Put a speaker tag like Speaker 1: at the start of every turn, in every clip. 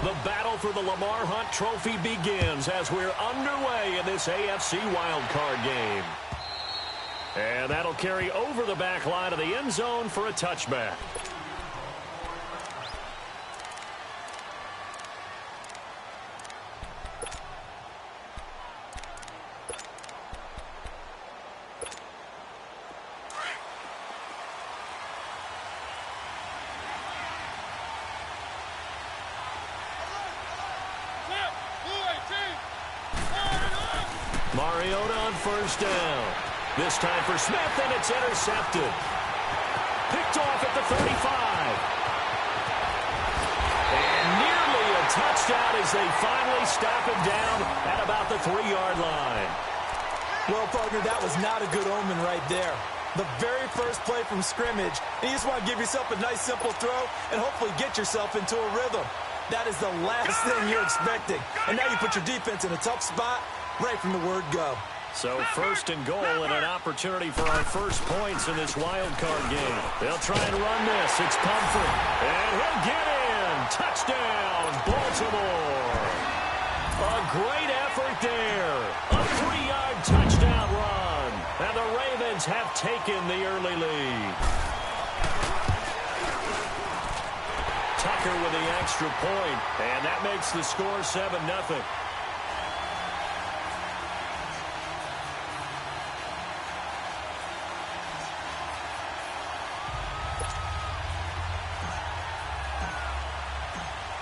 Speaker 1: The battle for the Lamar Hunt Trophy begins as we're underway in this AFC wildcard game. And that'll carry over the back line of the end zone for a touchback.
Speaker 2: Mariota on first down. This time for Smith, and it's intercepted. Picked off at the 35. And nearly a touchdown as they finally stop him down at about the 3-yard line.
Speaker 3: Well, partner, that was not a good omen right there. The very first play from scrimmage, and you just want to give yourself a nice, simple throw and hopefully get yourself into a rhythm. That is the last thing you're expecting. And now you put your defense in a tough spot right from the word go.
Speaker 1: So first and goal and an opportunity for our first points in this wild card game. They'll try and run this. It's Pumphrey. And he'll get in. Touchdown, Baltimore. A great effort there. A 3-yard touchdown run. And the Ravens have taken the early lead. Tucker with the extra point. And that makes the score 7-0.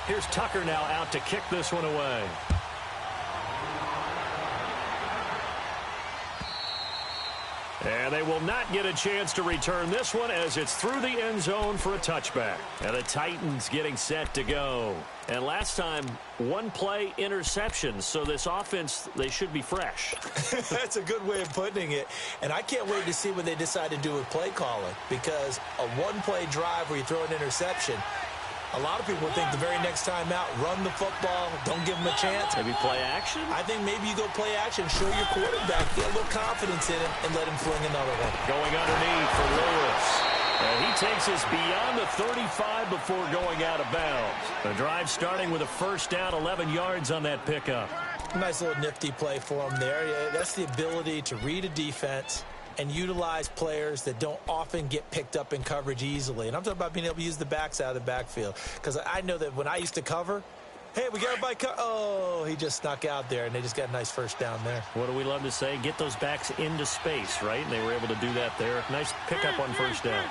Speaker 1: Here's Tucker now out to kick this one away. And they will not get a chance to return this one as it's through the end zone for a touchback. And the Titans getting set to go. And last time, one play interception. So this offense, they should be fresh.
Speaker 3: That's a good way of putting it. And I can't wait to see what they decide to do with play calling. Because a one-play drive where you throw an interception, a lot of people think the very next time out, run the football, don't give them a chance.
Speaker 1: Maybe play action?
Speaker 3: I think maybe you go play action, show your quarterback, get a little confidence in him, and let him fling another one.
Speaker 1: Going underneath for Lewis. And he takes us beyond the 35 before going out of bounds. The drive starting with a first down, 11 yards on that pickup.
Speaker 3: Nice little nifty play for him there. Yeah, that's the ability to read a defense and utilize players that don't often get picked up in coverage easily. And I'm talking about being able to use the backs out of the backfield. Because I know that when I used to cover, hey, we got everybody oh, he just snuck out there, and they just got a nice first down there.
Speaker 1: What do we love to say? Get those backs into space, right? And they were able to do that there. Nice pickup on first down.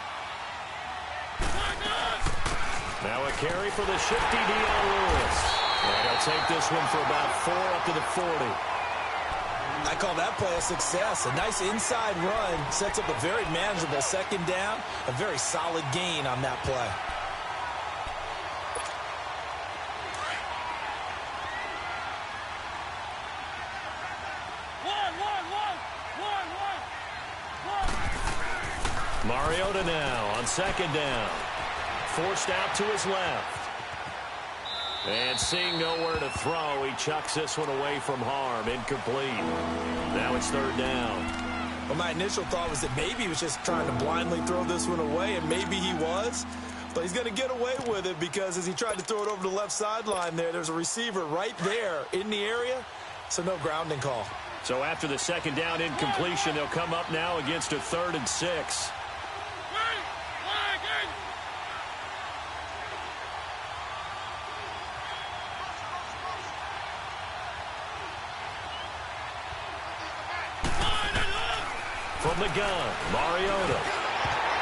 Speaker 1: Now a carry for the shifty Dion Lewis. And he'll take this one for about 4 up to the 40.
Speaker 3: I call that play a success. A nice inside run sets up a very manageable second down. A very solid gain on that play.
Speaker 1: Mariota now on second down. Forced out to his left. And seeing nowhere to throw, he chucks this one away from harm. Incomplete. Now it's third down.
Speaker 3: Well, my initial thought was that maybe he was just trying to blindly throw this one away, and maybe he was. But he's going to get away with it because as he tried to throw it over the left sideline there's a receiver right there in the area, so no grounding call.
Speaker 1: So after the second down incompletion, they'll come up now against a 3rd and 6. From the gun, Mariota.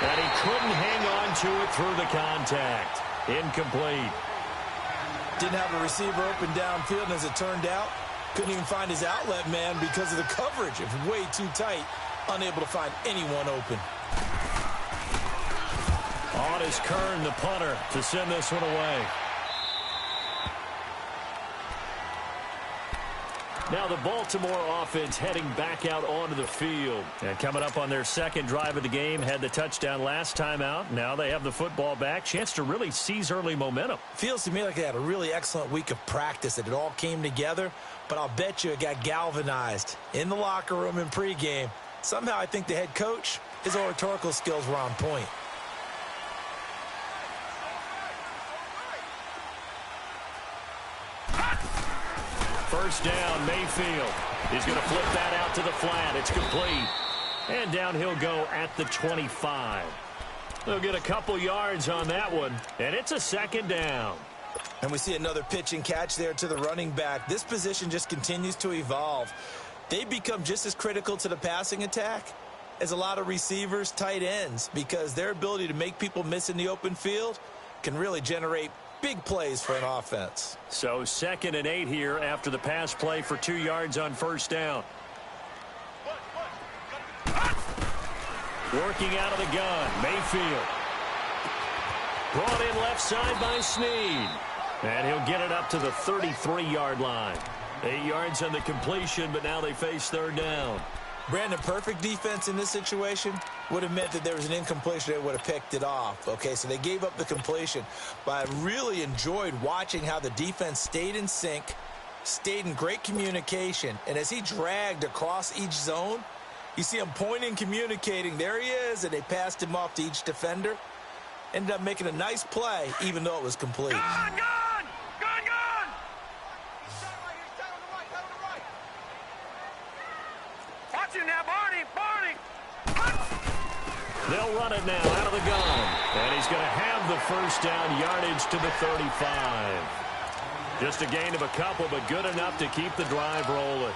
Speaker 1: And he couldn't hang on to it through the contact. Incomplete.
Speaker 3: Didn't have a receiver open downfield, and as it turned out, couldn't even find his outlet man because of the coverage. It was way too tight, unable to find anyone open.
Speaker 1: On is Kern, the punter, to send this one away. Now the Baltimore offense heading back out onto the field. And coming up on their second drive of the game, had the touchdown last time out. Now they have the football back. Chance to really seize early momentum.
Speaker 3: Feels to me like they had a really excellent week of practice, that it all came together. But I'll bet you it got galvanized in the locker room in pregame. Somehow I think the head coach, his oratorical skills were on point.
Speaker 1: First down, Mayfield. He's going to flip that out to the flat. It's complete. And down he'll go at the 25. They'll get a couple yards on that one, and it's a second down.
Speaker 3: And we see another pitch and catch there to the running back. This position just continues to evolve. They become just as critical to the passing attack as a lot of receivers, tight ends, because their ability to make people miss in the open field can really generate big plays for an offense.
Speaker 1: So 2nd and 8 here after the pass play for 2 yards on first down. Working out of the gun, Mayfield. Brought in left side by Snead. And he'll get it up to the 33-yard line. 8 yards on the completion, but now they face third down.
Speaker 3: Brandon, perfect defense in this situation would have meant that there was an incompletion. They would have picked it off. Okay, so they gave up the completion. But I really enjoyed watching how the defense stayed in sync, stayed in great communication. And as he dragged across each zone, you see him pointing, communicating. There he is, and they passed him off to each defender. Ended up making a nice play, even though it was complete.
Speaker 4: Gone! Watch him now, Barney!
Speaker 1: They'll run it now out of the gun. And he's going to have the first down, yardage to the 35. Just a gain of a couple, but good enough to keep the drive rolling.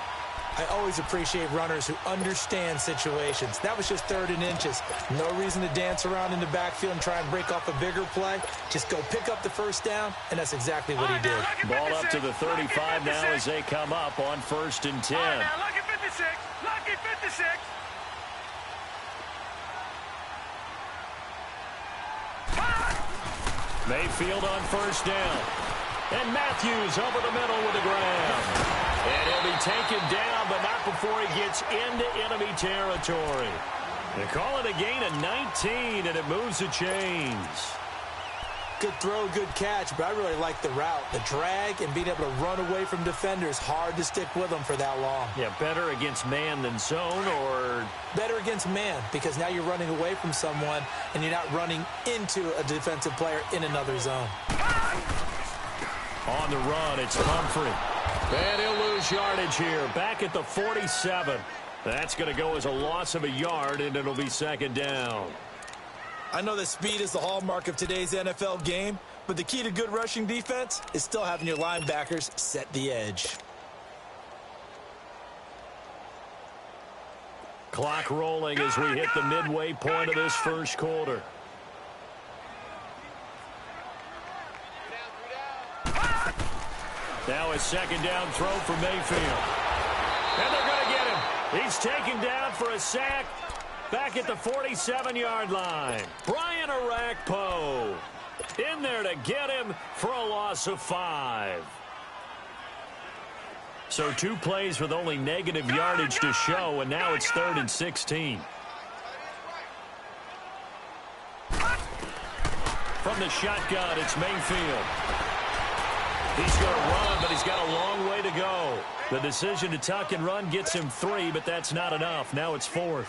Speaker 3: I always appreciate runners who understand situations. That was just 3rd and inches. No reason to dance around in the backfield and try and break off a bigger play. Just go pick up the first down, and that's exactly what he did.
Speaker 1: Ball up to the 35 now as they come up on 1st and 10.
Speaker 4: Lucky 56! Lucky 56!
Speaker 1: Mayfield on first down. And Matthews over the middle with the grab. And he'll be taken down, but not before he gets into enemy territory. They call it a gain of 19, and it moves the chains.
Speaker 3: Good throw, good catch, but I really like the route. The drag and being able to run away from defenders, hard to stick with them for that long.
Speaker 1: Yeah, better against man than zone, or?
Speaker 3: Better against man, because now you're running away from someone, and you're not running into a defensive player in another zone.
Speaker 1: On the run, it's Humphrey. And he'll lose yardage here, back at the 47. That's going to go as a loss of a yard, and it'll be 2nd down.
Speaker 3: I know that speed is the hallmark of today's NFL game, but the key to good rushing defense is still having your linebackers set the edge.
Speaker 1: Clock rolling as we hit the midway point of this first quarter. Now a 2nd down throw for Mayfield. And they're going to get him. He's taken down for a sack back at the 47-yard line. Brian Arakpo in there to get him for a loss of 5. So 2 plays with only negative yardage to show, and now it's 3rd and 16. From the shotgun, it's Mayfield. He's going to run, but he's got a long way to go. The decision to tuck and run gets him 3, but that's not enough. Now it's 4th.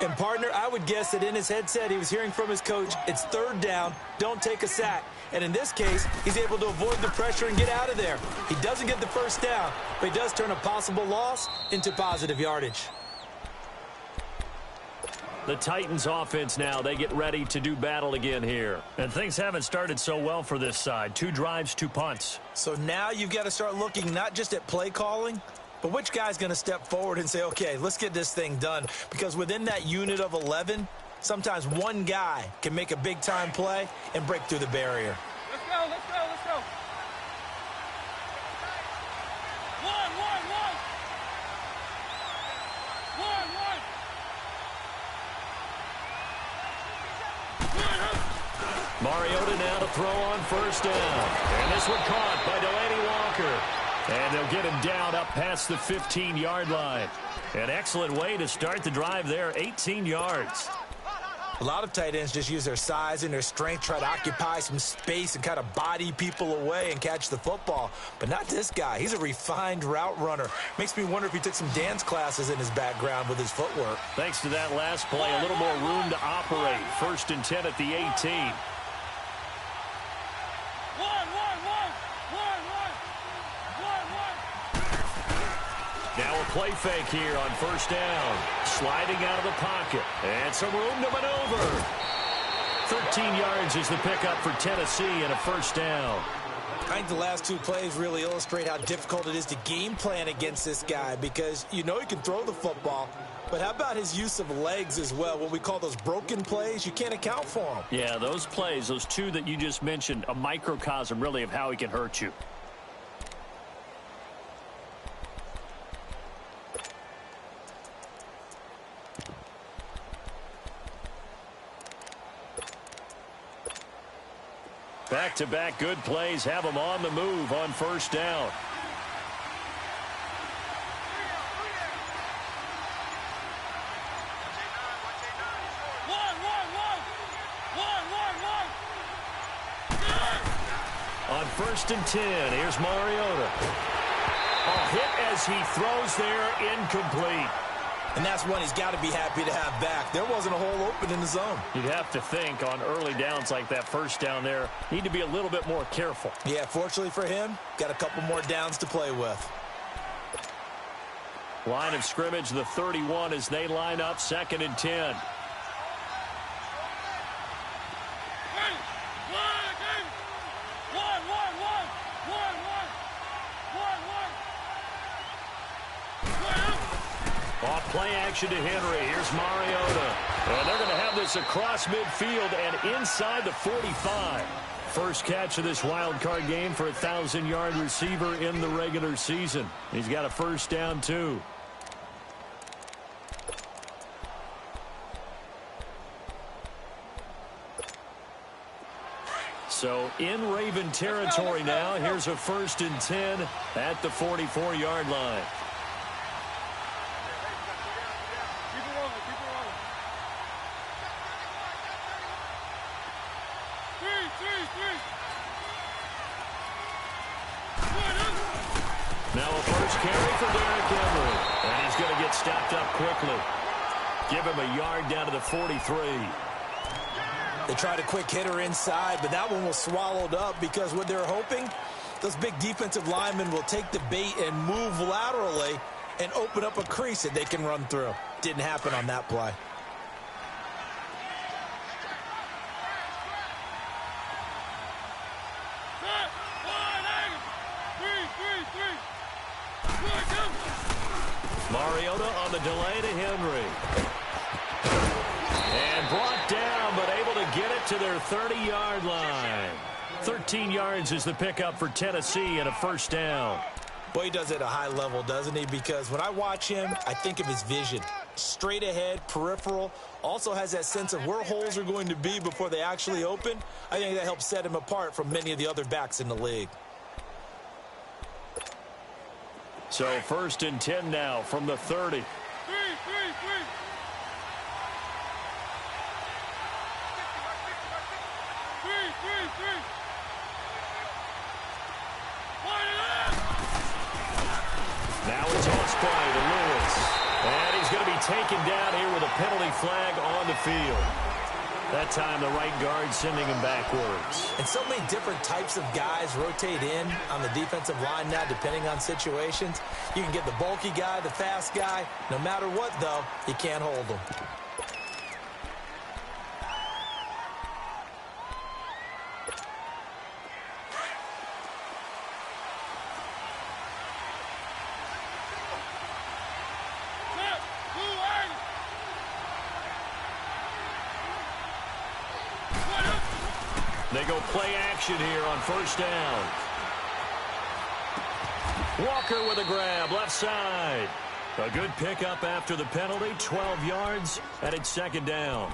Speaker 3: And, partner, I would guess that in his headset he was hearing from his coach, it's 3rd down, don't take a sack. And in this case, he's able to avoid the pressure and get out of there. He doesn't get the first down, but he does turn a possible loss into positive yardage.
Speaker 1: The Titans offense now, they get ready to do battle again here. And things haven't started so well for this side. 2 drives, 2 punts.
Speaker 3: So now you've got to start looking not just at play calling, but which guy's going to step forward and say, okay, let's get this thing done. Because within that unit of 11, sometimes one guy can make a big-time play and break through the barrier.
Speaker 4: Let's go! One!
Speaker 1: Mariota now to throw on first down. And this one caught by Delaney Walker. And they'll get him down up past the 15-yard line. An excellent way to start the drive there, 18 yards.
Speaker 3: A lot of tight ends just use their size and their strength, try to occupy some space and kind of body people away and catch the football. But not this guy. He's a refined route runner. Makes me wonder if he took some dance classes in his background with his footwork.
Speaker 1: Thanks to that last play, a little more room to operate. 1st and 10 at the 18.
Speaker 4: One!
Speaker 1: play fake here on first down. Sliding out of the pocket. And some room to maneuver. 13 yards is the pickup for Tennessee and a first down.
Speaker 3: I think the last two plays really illustrate how difficult it is to game plan against this guy because you know he can throw the football, but how about his use of legs as well? What we call those broken plays, you can't account for them.
Speaker 2: Yeah, those plays, those two that you just mentioned, a microcosm really of how he can hurt you.
Speaker 1: Back-to-back good plays have them on the move on first down. On first and 10, here's Mariota. A hit as he throws there, incomplete.
Speaker 3: And that's one he's got to be happy to have back. There wasn't a hole open in the zone.
Speaker 1: You'd have to think on early downs like that first down there, need to be a little bit more careful.
Speaker 3: Yeah, fortunately for him, got a couple more downs to play with.
Speaker 1: Line of scrimmage, the 31 as they line up, second and 10. Off play action to Henry. Here's Mariota. And they're going to have this across midfield and inside the 45. First catch of this wild card game for a 1,000-yard receiver in the regular season. He's got a first down, too. So in Raven territory now. Here's a first and 10 at the 44-yard line. Now a first carry for Derrick Henry. And he's going to get stopped up quickly. Give him a yard down to the 43.
Speaker 3: They tried a quick hitter inside, but that one was swallowed up because what they're hoping, those big defensive linemen will take the bait and move laterally and open up a crease that they can run through. Didn't happen on that play.
Speaker 1: Mariota on the delay to Henry. And brought down, but able to get it to their 30-yard line. 13 yards is the pickup for Tennessee and a first down.
Speaker 3: Boy, he does it at a high level, doesn't he? Because when I watch him, I think of his vision. Straight ahead, peripheral. Also has that sense of where holes are going to be before they actually open. I think that helps set him apart from many of the other backs in the league.
Speaker 1: So first and 10 now from the 30. Now a toss play to Lewis. And he's going to be taken down here with a penalty flag on the field. That time the right guard sending him backwards.
Speaker 3: And so many different types of guys rotate in on the defensive line now depending on situations. You can get the bulky guy, the fast guy. No matter what, though, you can't hold them.
Speaker 1: They go play action here on first down. Walker with a grab, left side. A good pickup after the penalty, 12 yards, and it's second down.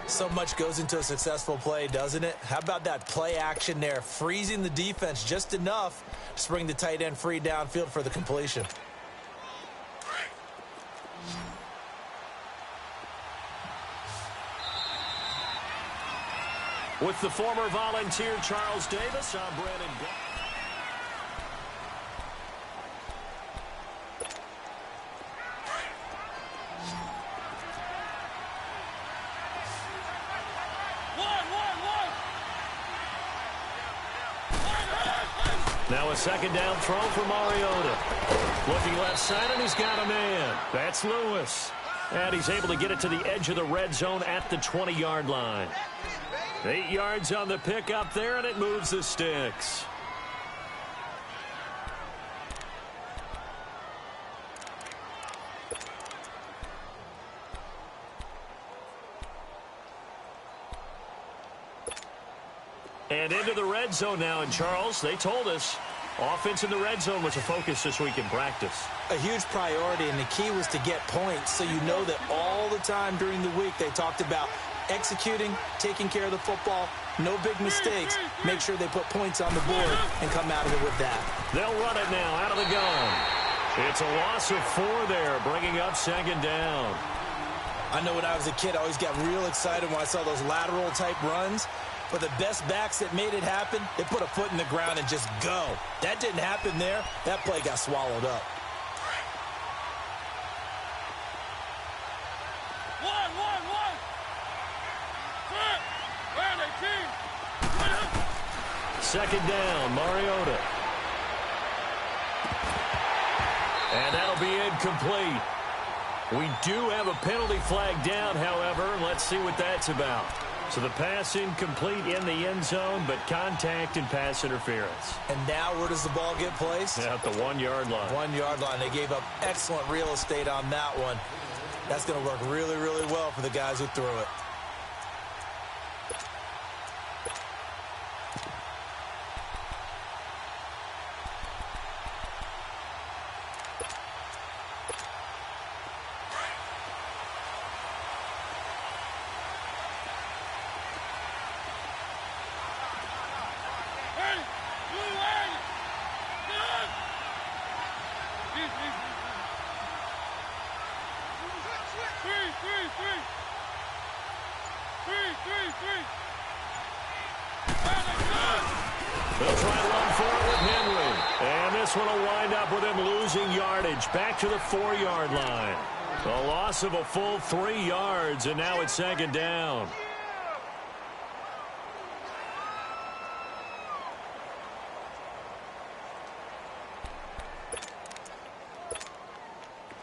Speaker 3: So much goes into a successful play, doesn't it? How about that play action there, freezing the defense just enough to bring the tight end free downfield for the completion.
Speaker 1: With the former Volunteer Charles Davis, I'm Brandon. Now a second down throw for Mariota. Looking left side, and he's got a man. That's Lewis. And he's able to get it to the edge of the red zone at the 20-yard line. 8 yards on the pickup there, and it moves the sticks. And into the red zone now. And, Charles, they told us offense in the red zone was a focus this week in practice.
Speaker 3: A huge priority, and the key was to get points. So you know that all the time during the week they talked about executing, taking care of the football, no big mistakes. Make sure they put points on the board and come out of it with that.
Speaker 1: They'll run it now out of the gun. It's a loss of 4 there, bringing up second down.
Speaker 3: I know when I was a kid, I always got real excited when I saw those lateral-type runs. But the best backs that made it happen, they put a foot in the ground and just go. That didn't happen there. That play got swallowed up.
Speaker 1: Second down, Mariota. And that'll be incomplete. We do have a penalty flag down, however. Let's see what that's about. So the pass incomplete in the end zone, but contact and pass interference.
Speaker 3: And now where does the ball get placed?
Speaker 1: At the 1-yard line.
Speaker 3: 1-yard line. They gave up excellent real estate on that one. That's going to work really, really well for the guys who threw it.
Speaker 1: They'll try to run forward with Henry. And this one will wind up with him losing yardage back to the 4-yard line. A loss of a full 3 yards, and now it's second down.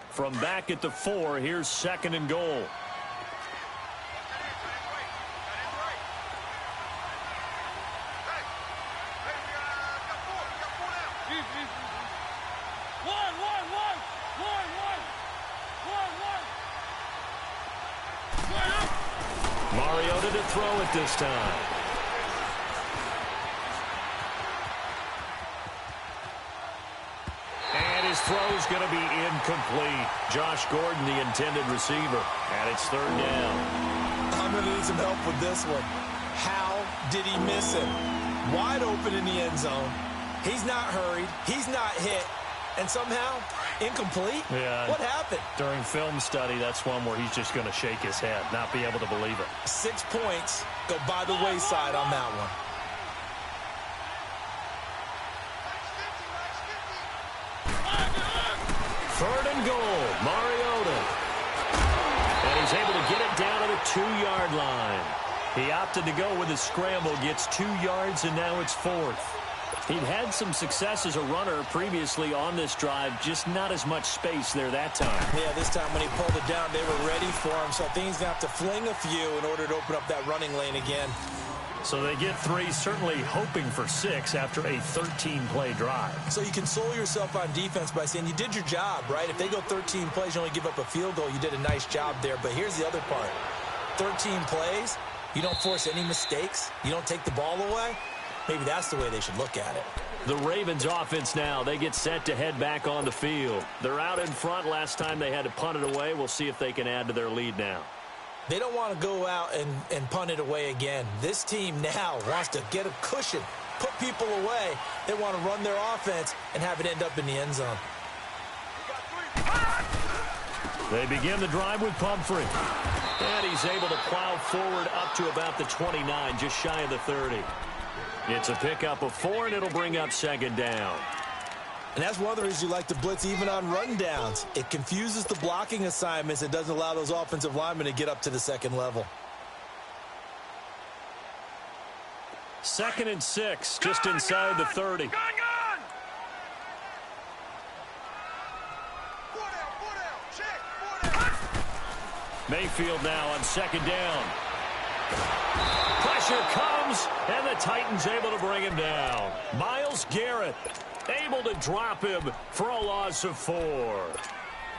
Speaker 1: From back at the 4, here's second and goal. Mariota to throw it this time. And his throw's going to be incomplete. Josh Gordon, the intended receiver, and it's third down.
Speaker 3: I'm going to need some help with this one. How did he miss him? Wide open in the end zone. He's not hurried. He's not hit. And somehow, incomplete?
Speaker 1: Yeah.
Speaker 3: What happened?
Speaker 1: During film study, that's one where he's just going to shake his head, not be able to believe it.
Speaker 3: 6 points go by the wayside on that one.
Speaker 1: Third and goal, Mariota. And he's able to get it down to the 2-yard line. He opted to go with a scramble, gets 2 yards, and now it's 4th. He'd had some success as a runner previously on this drive, just not as much space there that time.
Speaker 3: Yeah, this time when he pulled it down, they were ready for him, so I think he's going to have to fling a few in order to open up that running lane again.
Speaker 1: So they get 3, certainly hoping for 6 after a 13-play drive.
Speaker 3: So you console yourself on defense by saying you did your job, right? If they go 13 plays, you only give up a field goal, you did a nice job there. But here's the other part. 13 plays, you don't force any mistakes, you don't take the ball away. Maybe that's the way they should look at it.
Speaker 1: The Ravens offense now, they get set to head back on the field. They're out in front. Last time they had to punt it away. We'll see if they can add to their lead now.
Speaker 3: They don't want to go out and punt it away again. This team now wants to get a cushion, put people away. They want to run their offense and have it end up in the end zone.
Speaker 1: They begin the drive with Pumphrey. And he's able to plow forward up to about the 29, just shy of the 30. It's a pickup of 4, and it'll bring up second down.
Speaker 3: And that's one of the reasons you like to blitz even on rundowns. It confuses the blocking assignments. It doesn't allow those offensive linemen to get up to the second level.
Speaker 1: 2nd and 6, just inside the 30. Mayfield now on second down. Pressure comes, and the Titans able to bring him down. Myles Garrett able to drop him for a loss of 4.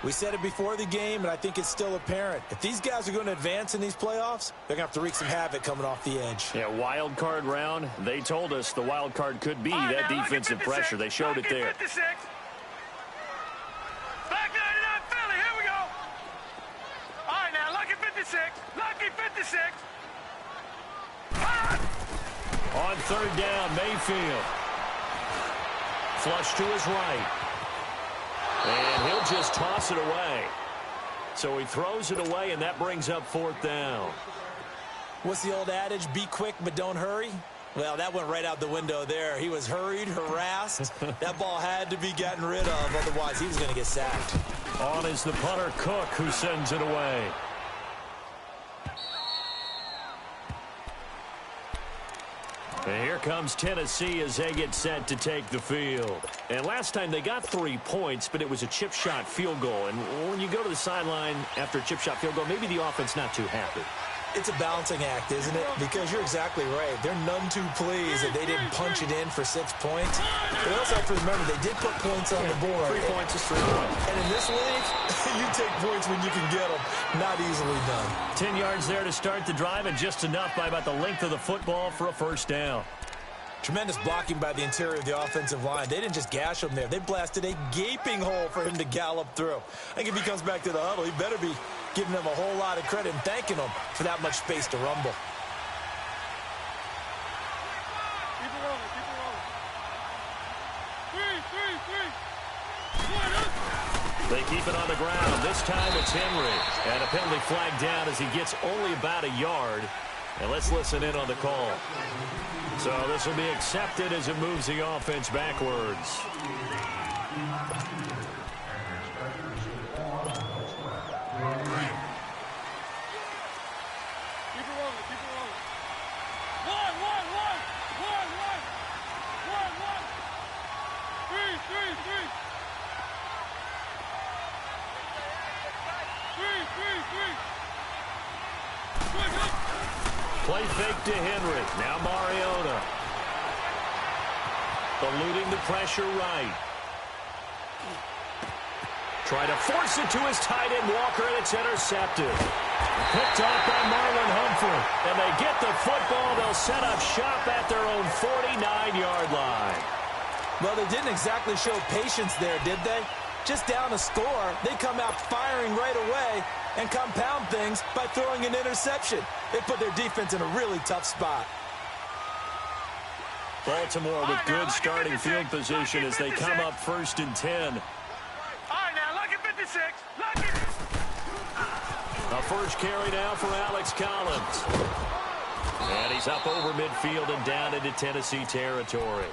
Speaker 3: We said it before the game, and I think it's still apparent. If these guys are going to advance in these playoffs, they're going to have to wreak some havoc coming off the edge.
Speaker 1: Yeah, wild card round. They told us the wild card could be that defensive pressure. They showed it there.
Speaker 4: 56. Back 99 Philly, here we go. All right, now, lucky 56. Lucky 56.
Speaker 1: On third down, Mayfield. Flush to his right. And he'll just toss it away. So he throws it away, and that brings up fourth down.
Speaker 3: What's the old adage? Be quick, but don't hurry. Well, that went right out the window there. He was hurried, harassed. That ball had to be gotten rid of, otherwise he was going to get sacked.
Speaker 1: On is the punter, Cook, who sends it away. And here comes Tennessee as they get set to take the field. And last time they got 3 points, but it was a chip shot field goal. And when you go to the sideline after a chip shot field goal, maybe the offense not too happy.
Speaker 3: It's a balancing act, isn't it? Because you're exactly right. They're none too pleased that they didn't punch it in for 6 points. But they also have to remember they did put points on the board.
Speaker 1: 3 points is 3 points.
Speaker 3: And in this league, you take points when you can get them. Not easily done.
Speaker 1: 10 yards there to start the drive, and just enough by about the length of the football for a first down.
Speaker 3: Tremendous blocking by the interior of the offensive line. They didn't just gash him there. They blasted a gaping hole for him to gallop through. I think if he comes back to the huddle, he better be giving them a whole lot of credit and thanking them for that much space to rumble.
Speaker 4: Keep it rolling, keep it rolling. 3, 3, 3.
Speaker 1: They keep it on the ground. This time it's Henry. And a penalty flag down as he gets only about a yard. And let's listen in on the call. So this will be accepted as it moves the offense backwards.
Speaker 4: Keep it rolling, keep it rolling. 1, 1, 1. 1, 1. 1, 1. 3, 3, 3. 3, 3, 3. Good, good.
Speaker 1: Play fake to Henry. Now Mariota. Eluding the pressure right. Try to force it to his tight end, Walker, and it's intercepted. Picked off by Marlon Humphrey. And they get the football. They'll set up shop at their own 49-yard line.
Speaker 3: Well, they didn't exactly show patience there, did they? Just down a score, they come out firing right away and compound things by throwing an interception. They put their defense in a really tough spot.
Speaker 1: Baltimore with good starting field position as they come up 1st and 10.
Speaker 4: All right, now, lucky 56. Lucky.
Speaker 1: A first carry now for Alex Collins. And he's up over midfield and down into Tennessee territory.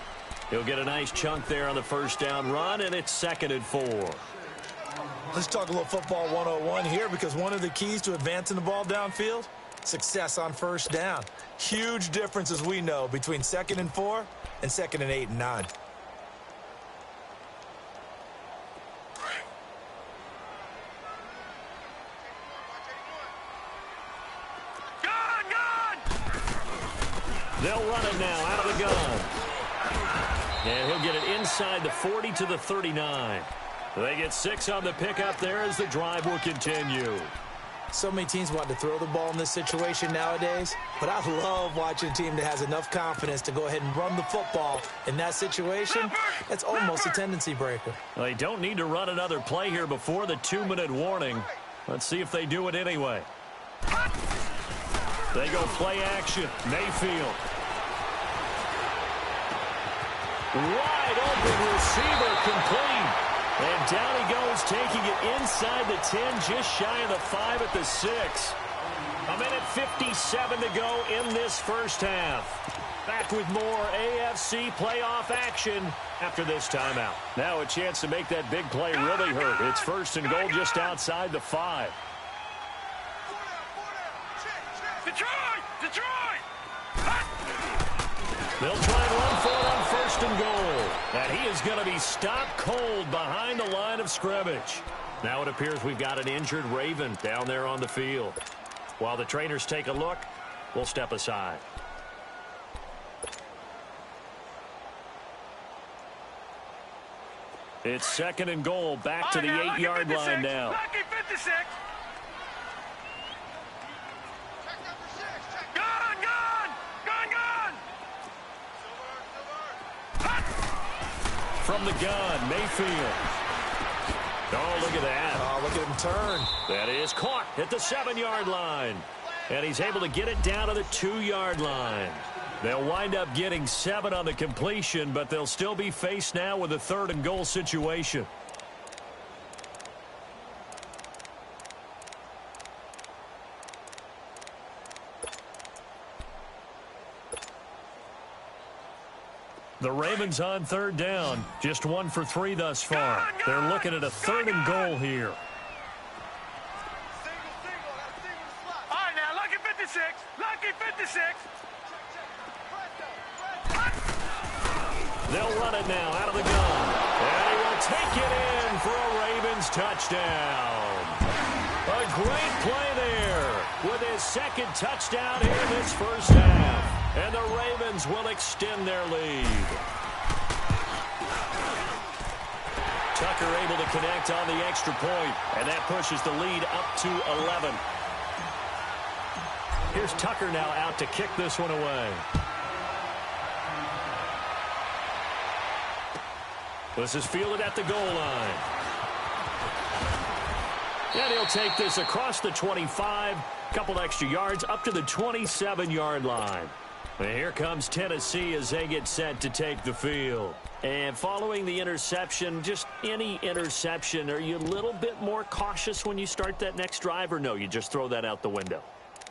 Speaker 1: He'll get a nice chunk there on the first down run, and it's 2nd and 4.
Speaker 3: Let's talk a little football 101 here, because one of the keys to advancing the ball downfield, success on first down. Huge difference, as we know, between 2nd and 4 and 2nd and 8 and 9.
Speaker 4: Gun, gun.
Speaker 1: They'll run it now out of the gun. And he'll get it inside the 40 to the 39. They get 6 on the pickup there as the drive will continue.
Speaker 3: So many teams want to throw the ball in this situation nowadays, but I love watching a team that has enough confidence to go ahead and run the football in that situation. That's almost a tendency breaker.
Speaker 1: Well, they don't need to run another play here before the 2-minute warning. Let's see if they do it anyway. They go play action. Mayfield. Wide open receiver, complete. And down he goes, taking it inside the 10, just shy of the 5 at the 6. A minute 57 to go in this first half. Back with more AFC playoff action after this timeout. Now a chance to make that big play really hurt. It's 1st and goal just outside the 5.
Speaker 4: Detroit! Detroit!
Speaker 1: They'll try and run for it on 1st and goal. And he is going to be stopped cold behind the line of scrimmage. Now it appears we've got an injured Raven down there on the field. While the trainers take a look, we'll step aside. It's 2nd and goal, back to the 8-yard line now.
Speaker 4: Lucky 56.
Speaker 1: From the gun, Mayfield. Oh, look at that.
Speaker 3: Oh, look at him turn.
Speaker 1: That is caught at the 7-yard line. And he's able to get it down to the 2-yard line. They'll wind up getting 7 on the completion, but they'll still be faced now with a 3rd and goal situation. The Ravens on 3rd down. Just 1 for 3 thus far. They're looking at a 3rd and goal here.
Speaker 4: All right, now, lucky 56. Lucky 56.
Speaker 1: They'll run it now out of the gun. And he will take it in for a Ravens touchdown. A great play there with his 2nd touchdown here in this first half. And the Ravens will extend their lead. Tucker able to connect on the extra point, and that pushes the lead up to 11. Here's Tucker now out to kick this one away. This is fielded at the goal line. And he'll take this across the 25, couple extra yards up to the 27-yard line. And here comes Tennessee as they get set to take the field. And following the interception, just any interception, are you a little bit more cautious when you start that next drive, or no, you just throw that out the window?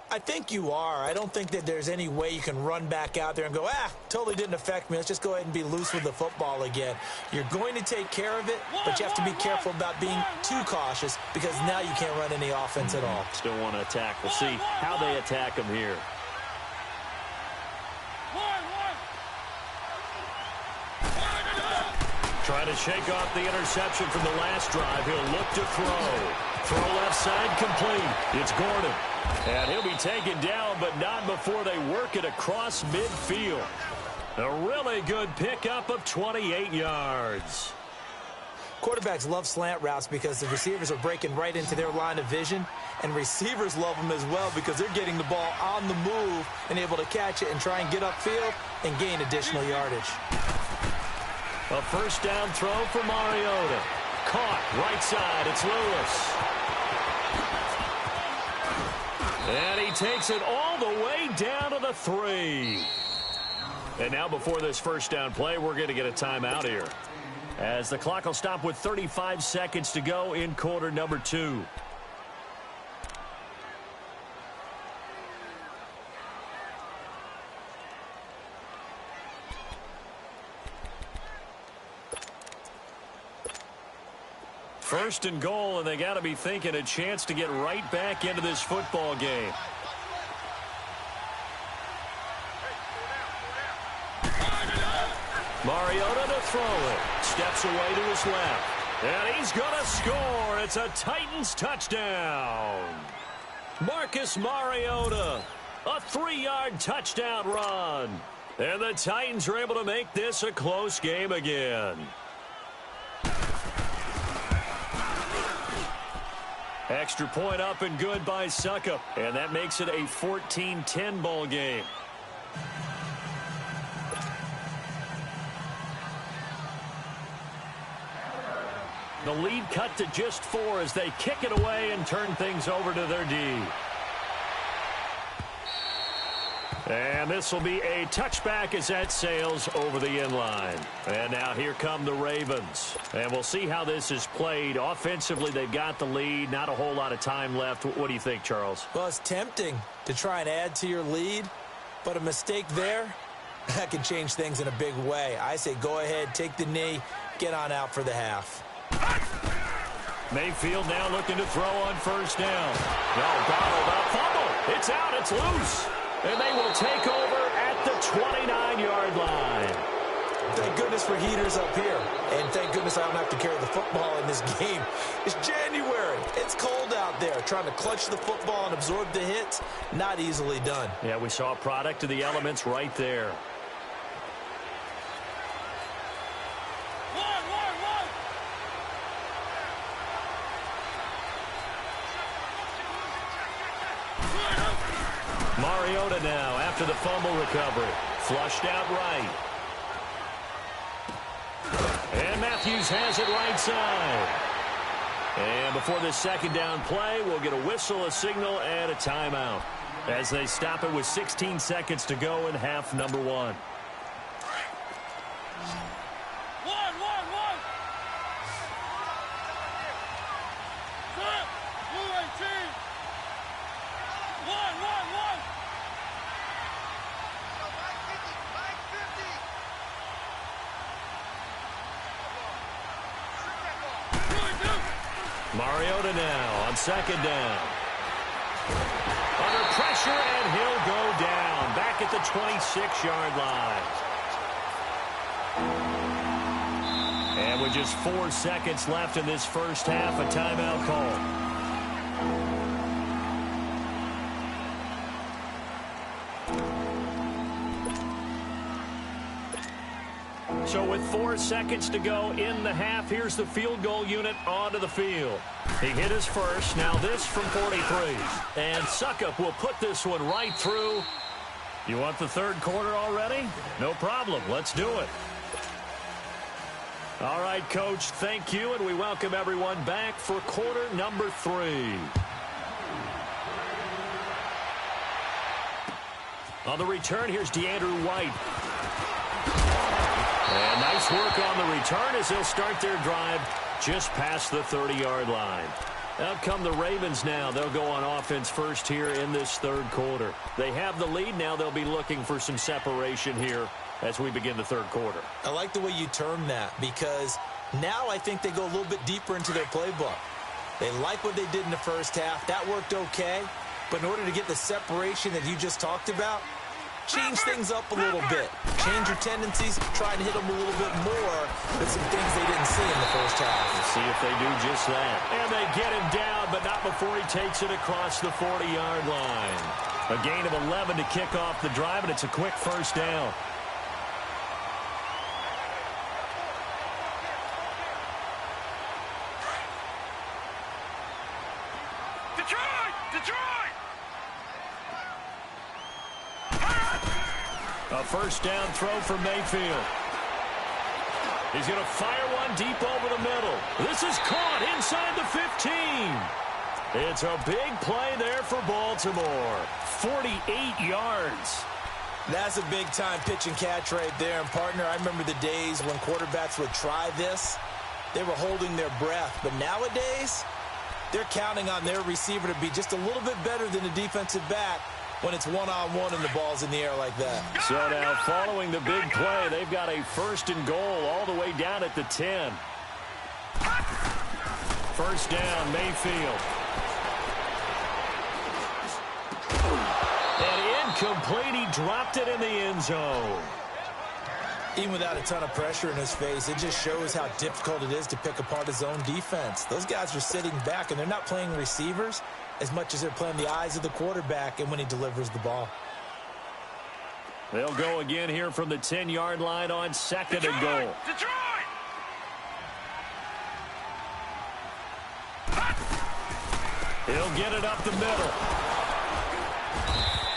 Speaker 3: I think you are. I don't think that there's any way you can run back out there and go, totally didn't affect me. Let's just go ahead and be loose with the football again. You're going to take care of it, but you have to be careful about being too cautious because now you can't run any offense at all.
Speaker 1: Still want to attack. We'll see how they attack them here. Trying to shake off the interception from the last drive. He'll look to throw. Throw left side complete. It's Gordon. And he'll be taken down, but not before they work it across midfield. A really good pickup of 28 yards.
Speaker 3: Quarterbacks love slant routes because the receivers are breaking right into their line of vision, and receivers love them as well because they're getting the ball on the move and able to catch it and try and get upfield and gain additional yardage.
Speaker 1: A first down throw for Mariota. Caught right side. It's Lewis. And he takes it all the way down to the 3. And now before this first down play, we're going to get a timeout here, as the clock will stop with 35 seconds to go in quarter number 2. First and goal, and they got to be thinking a chance to get right back into this football game. Mariota to throw it. Steps away to his left. And he's going to score. It's a Titans touchdown. Marcus Mariota, a 3-yard touchdown run. And the Titans are able to make this a close game again. Extra point up and good by Suckup. And that makes it a 14-10 ball game. The lead cut to just 4 as they kick it away and turn things over to their D. And this will be a touchback as that sails over the inline. And now here come the Ravens. And we'll see how this is played. Offensively, they've got the lead. Not a whole lot of time left. What do you think, Charles?
Speaker 3: Well, it's tempting to try and add to your lead, but a mistake there, that can change things in a big way. I say go ahead, take the knee, get on out for the half.
Speaker 1: Mayfield now looking to throw on first down. No, bottled up, fumble. It's out, it's loose. And they will take over at the 29-yard line.
Speaker 3: Thank goodness for heaters up here. And thank goodness I don't have to carry the football in this game. It's January. It's cold out there. Trying to clutch the football and absorb the hits, not easily done.
Speaker 2: Yeah, we saw a product of the elements right there. Mariota now after the fumble recovery. Flushed out right. And Matthews has it right side. And before this second down play, we'll get a whistle, a signal, and a timeout as they stop it with 16 seconds to go in half number one. Mariota now on second down. Under pressure, and he'll go down. Back at the 26-yard line. And with just 4 seconds left in this first half, a timeout call. So with 4 seconds to go in the half, here's the field goal unit onto the field. He hit his first. Now this from 43. And Suckup will put this one right through. You want the third quarter already? No problem. Let's do it. All right, Coach, thank you, and we welcome everyone back for quarter number 3. On the return, here's DeAndre White. And nice work on the return as they'll start their drive just past the 30-yard line. Out come the Ravens now. They'll go on offense first here in this third quarter. They have the lead. Now they'll be looking for some separation here as we begin the third quarter.
Speaker 3: I like the way you term that because now I think they go a little bit deeper into their playbook. They like what they did in the first half. That worked okay. But in order to get the separation that you just talked about, change things up a little bit. Change your tendencies. Try and hit them a little bit more with some things they didn't see in the first half.
Speaker 2: We'll see if they do just that. And they get him down, but not before he takes it across the 40-yard line. A gain of 11 to kick off the drive, and it's a quick first down. A first down throw for Mayfield. He's going to fire one deep over the middle. This is caught inside the 15. It's a big play there for Baltimore. 48 yards.
Speaker 3: That's a big-time pitch and catch right there. And, partner, I remember the days when quarterbacks would try this. They were holding their breath. But nowadays, they're counting on their receiver to be just a little bit better than the defensive back when it's one-on-one and the ball's in the air like that.
Speaker 2: So now following the big play, they've got a first and goal all the way down at the 10. First down, Mayfield. And incomplete, he dropped it in the end zone.
Speaker 3: Even without a ton of pressure in his face, it just shows how difficult it is to pick apart his own defense. Those guys are sitting back, and they're not playing receivers as much as they're playing the eyes of the quarterback and when he delivers the ball.
Speaker 2: They'll go again here from the 10-yard line on second and goal.
Speaker 4: Detroit!
Speaker 2: He'll get it up the middle.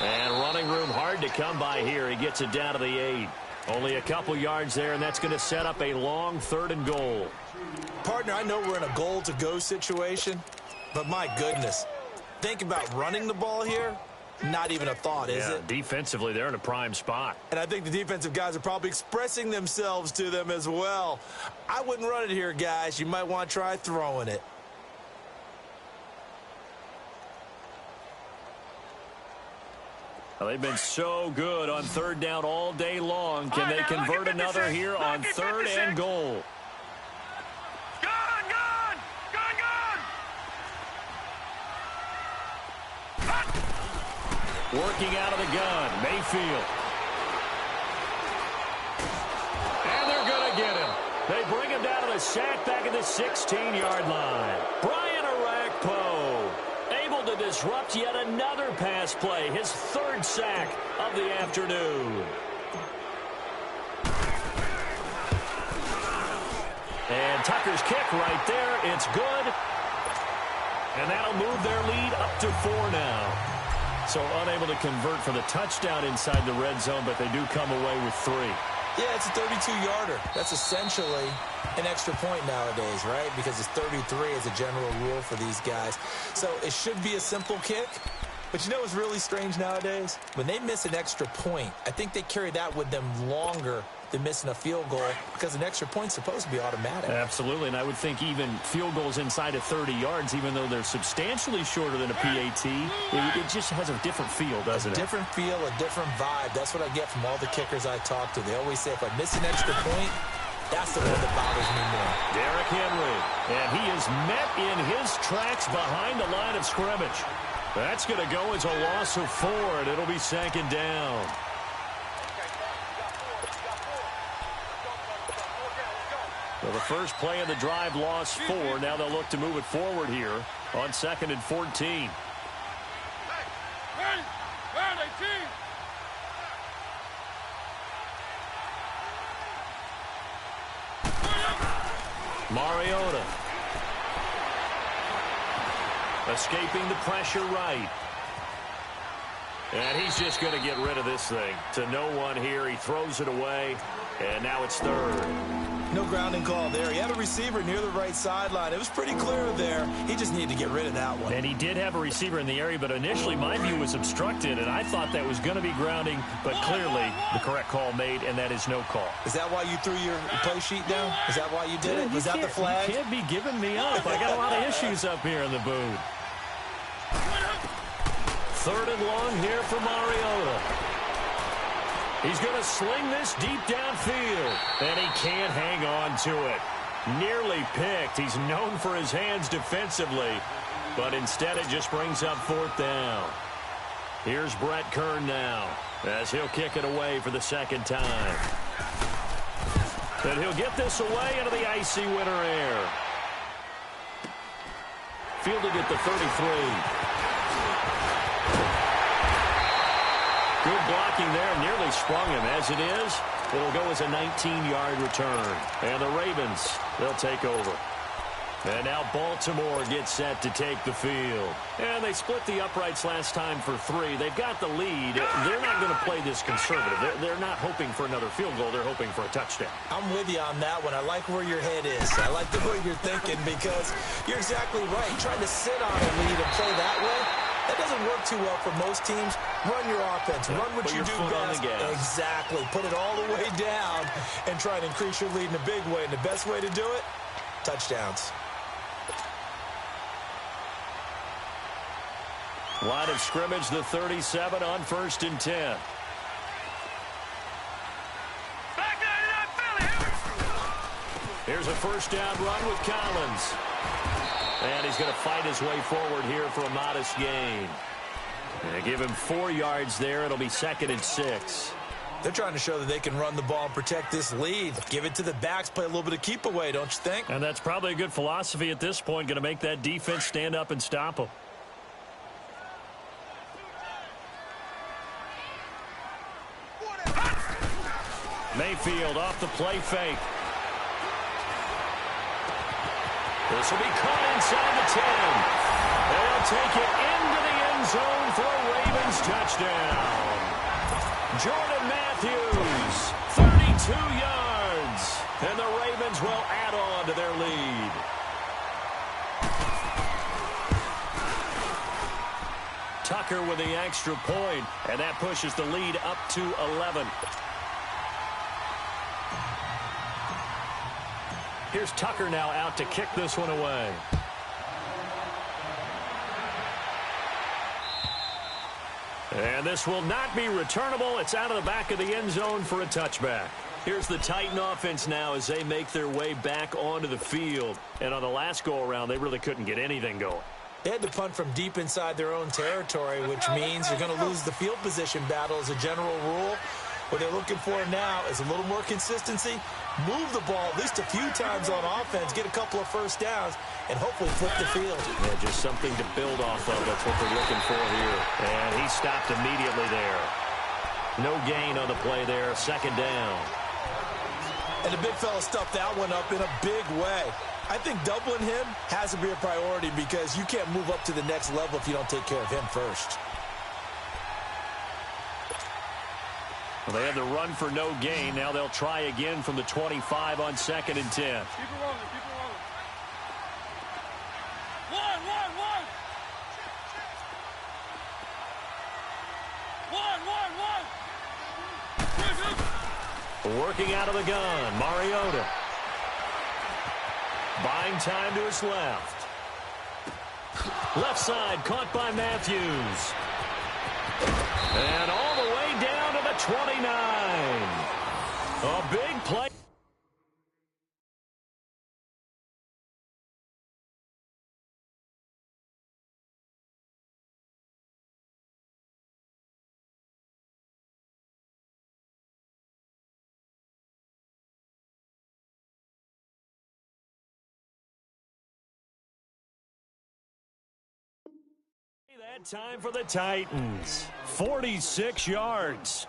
Speaker 2: And running room hard to come by here. He gets it down to the 8. Only a couple yards there, and that's going to set up a long third and goal.
Speaker 3: Partner, I know we're in a goal-to-go situation, but my goodness. Think about running the ball here. Not even a thought, is it?
Speaker 2: Defensively, they're in a prime spot.
Speaker 3: And I think the defensive guys are probably expressing themselves to them as well. I wouldn't run it here, guys. You might want to try throwing it.
Speaker 2: Well, they've been so good on third down all day long. Can they convert another here on third and goal? Working out of the gun, Mayfield. And They bring him down to the sack back at the 16-yard line. Brian Arakpo able to disrupt yet another pass play, his third sack of the afternoon. And Tucker's kick right there. It's good. And that'll move their lead up to 4 now. So unable to convert for the touchdown inside the red zone, but they do come away with 3.
Speaker 3: Yeah, it's a 32-yarder. That's essentially an extra point nowadays, right? Because it's 33 as a general rule for these guys. So it should be a simple kick. But you know what's really strange nowadays? When they miss an extra point, I think they carry that with them longer than missing a field goal because an extra point's supposed to be automatic.
Speaker 2: Absolutely, and I would think even field goals inside of 30 yards, even though they're substantially shorter than a PAT, it just has a different feel, doesn't it?
Speaker 3: A different feel, a different vibe. That's what I get from all the kickers I talk to. They always say if I miss an extra point, that's the one that bothers me more.
Speaker 2: Derrick Henry, and he is met in his tracks behind the line of scrimmage. That's going to go as a loss of 4, and it'll be second down. So the first play of the drive lost 4. Now they'll look to move it forward here on 2nd and 14. Mariota. Escaping the pressure right. And he's just going to get rid of this thing. To no one here. He throws it away. And now it's 3rd.
Speaker 3: No grounding call there. He had a receiver near the right sideline. It was pretty clear there. He just needed to get rid of that one.
Speaker 2: And he did have a receiver in the area, but initially my view was obstructed, and I thought that was going to be grounding, but clearly the correct call made, and that is no call.
Speaker 3: Is that why you threw your play sheet down? Is that why you did it? Was that the flag?
Speaker 2: You can't be giving me up. I got a lot of issues up here in the booth. 3rd and long here for Mariota. He's going to sling this deep downfield, and he can't hang on to it. Nearly picked. He's known for his hands defensively, but instead it just brings up 4th down. Here's Brett Kern now, as he'll kick it away for the 2nd time. And he'll get this away into the icy winter air. Fielded at the 33. Good blocking there, nearly sprung him. As it is, it'll go as a 19-yard return. And the Ravens, they'll take over. And now Baltimore gets set to take the field. And they split the uprights last time for 3. They've got the lead. They're not going to play this conservative. They're not hoping for another field goal. They're hoping for a touchdown.
Speaker 3: I'm with you on that one. I like where your head is. I like the way you're thinking because you're exactly right. Trying to sit on a lead and play that way, that doesn't work too well for most teams. Run your offense. Run what you do best. Exactly. Put it all the way down and try to increase your lead in a big way. And the best way to do it, touchdowns.
Speaker 2: Line of scrimmage, the 37 on 1st and 10. Here's a 1st down run with Collins. And he's going to fight his way forward here for a modest gain. And give him 4 yards there. It'll be 2nd and 6.
Speaker 3: They're trying to show that they can run the ball and protect this lead. Give it to the backs, play a little bit of keep away, don't you think?
Speaker 2: And that's probably a good philosophy at this point. Going to make that defense stand up and stop them. Mayfield off the play fake. This will be caught inside the 10. They'll take it into the end zone for a Ravens touchdown. Jordan Matthews, 32 yards. And the Ravens will add on to their lead. Tucker with the extra point, and that pushes the lead up to 11. Here's Tucker now out to kick this one away. And this will not be returnable. It's out of the back of the end zone for a touchback. Here's the Titan offense now as they make their way back onto the field. And on the last go-around, they really couldn't get anything going.
Speaker 3: They had to punt from deep inside their own territory, which means you're going to lose the field position battle as a general rule. What they're looking for now is a little more consistency, move the ball at least a few times on offense, get a couple of first downs, and hopefully flip the field.
Speaker 2: Yeah, just something to build off of. That's what they're looking for here. And he stopped immediately there. No gain on the play there. Second down.
Speaker 3: And the big fella stuffed that one up in a big way. I think doubling him has to be a priority because you can't move up to the next level if you don't take care of him first.
Speaker 2: Well, they had the run for no gain. Now they'll try again from the 25 on 2nd and 10.
Speaker 4: Keep it rolling, keep it rolling. One.
Speaker 2: Working out of the gun, Mariota. Buying time to his left. Left side caught by Matthews. And all the way down to the 29. A big play. That time for the Titans. 46 yards.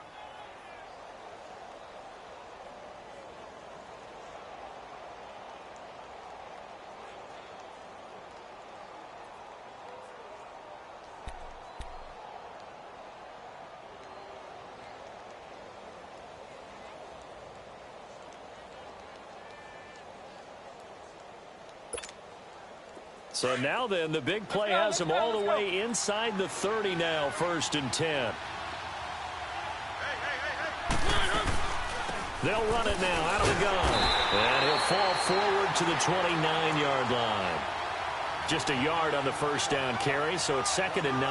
Speaker 2: So now then, the big play has them all the way inside the 30 now, 1st and 10. They'll run it now out of the gun. And he'll fall forward to the 29-yard line. Just a yard on the first down carry, so it's 2nd and 9.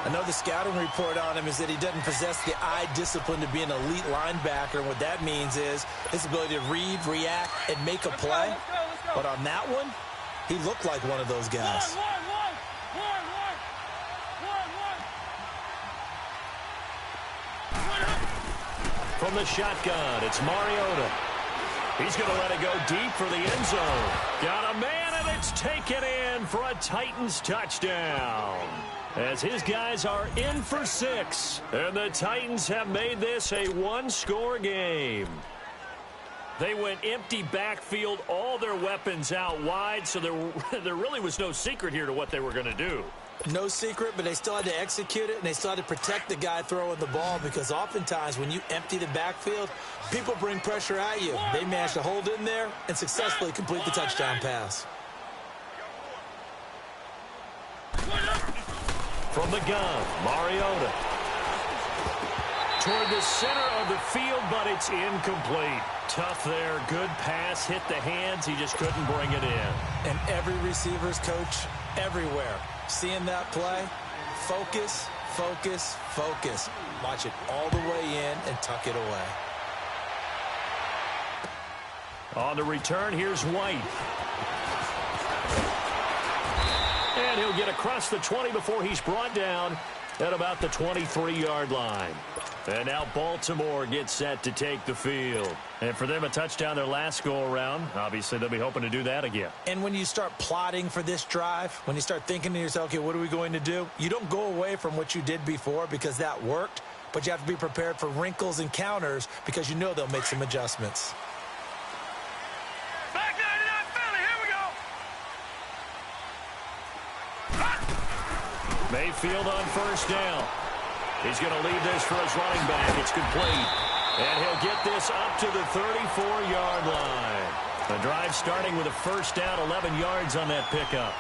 Speaker 3: I know the scouting report on him is that he doesn't possess the eye discipline to be an elite linebacker. And what that means is his ability to read, react, and make a play. But on that one, he looked like one of those guys.
Speaker 2: From the shotgun, it's Mariota. He's going to let it go deep for the end zone. Got a man, and it's taken in for a Titans touchdown. As his guys are in for 6. And the Titans have made this a one-score game. They went empty backfield, all their weapons out wide, so there really was no secret here to what they were going to do.
Speaker 3: No secret, but they still had to execute it, and they still had to protect the guy throwing the ball because oftentimes when you empty the backfield, people bring pressure at you. They managed to hold in there and successfully complete the touchdown pass.
Speaker 2: From the gun, Mariota. Toward the center of the field, but it's incomplete. Tough there. Good pass. Hit the hands. He just couldn't bring it in.
Speaker 3: And every receiver's coach everywhere. Seeing that play, focus, focus, focus. Watch it all the way in and tuck it away.
Speaker 2: On the return, here's White. And he'll get across the 20 before he's brought down at about the 23-yard line. And now Baltimore gets set to take the field. And for them, a touchdown their last go-around. Obviously, they'll be hoping to do that again.
Speaker 3: And when you start plotting for this drive, when you start thinking to yourself, okay, what are we going to do? You don't go away from what you did before because that worked, but you have to be prepared for wrinkles and counters because you know they'll make some adjustments.
Speaker 4: Back 99 Philly, here we go.
Speaker 2: Mayfield on first down. He's going to leave this for his running back. It's complete. And he'll get this up to the 34-yard line. The drive starting with a first down, 11 yards on that pickup.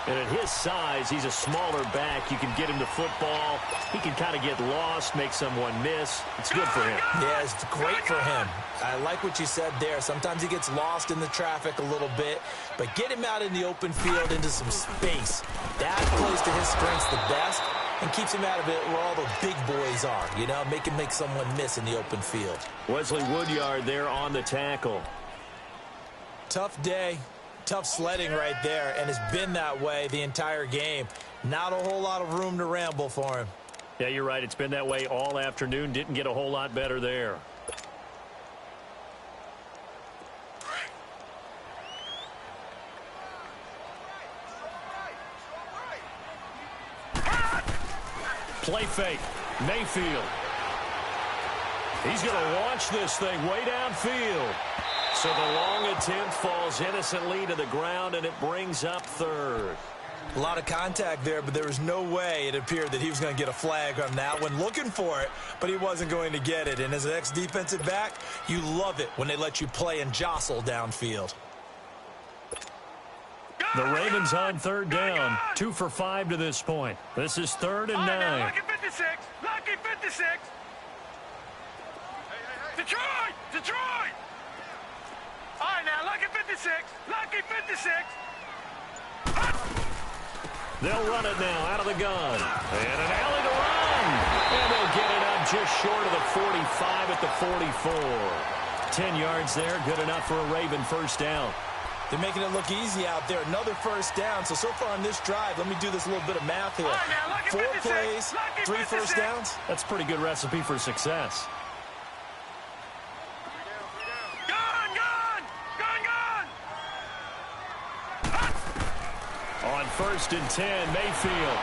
Speaker 2: And at his size, he's a smaller back. You can get him the football. He can kind of get lost, make someone miss. It's good for him.
Speaker 3: Yeah, it's great for him. I like what you said there. Sometimes he gets lost in the traffic a little bit, but get him out in the open field into some space. That plays to his strengths the best and keeps him out of it where all the big boys are, you know, make him make someone miss in the open field.
Speaker 2: Wesley Woodyard there on the tackle.
Speaker 3: Tough day. Tough sledding right there, and it's been that way the entire game. Not a whole lot of room to ramble for him.
Speaker 2: Yeah, you're right. It's been that way all afternoon. Didn't get a whole lot better there. Play fake. Mayfield. He's going to launch this thing way downfield. So the long attempt falls innocently to the ground, and it brings up third.
Speaker 3: A lot of contact there, but there was no way it appeared that he was going to get a flag on that one. Looking for it, but he wasn't going to get it. And as an ex-defensive back, you love it when they let you play and jostle downfield.
Speaker 2: The Ravens on third down. 2 for 5 to this point. This is 3rd and 9.
Speaker 4: Lucky 56. Lucky 56. Detroit! Detroit! All right, now, lucky 56. Lucky 56.
Speaker 2: They'll run it now out of the gun. And an alley to run. And they'll get it up just short of the 45 at the 44. 10 yards there, good enough for a Raven first down.
Speaker 3: They're making it look easy out there. Another first down. So far on this drive, let me do this little bit of math here. 4 plays, 3 first downs.
Speaker 2: That's a pretty good recipe for success.
Speaker 4: Gun, gun! Gun, gun!
Speaker 2: On 1st and 10, Mayfield.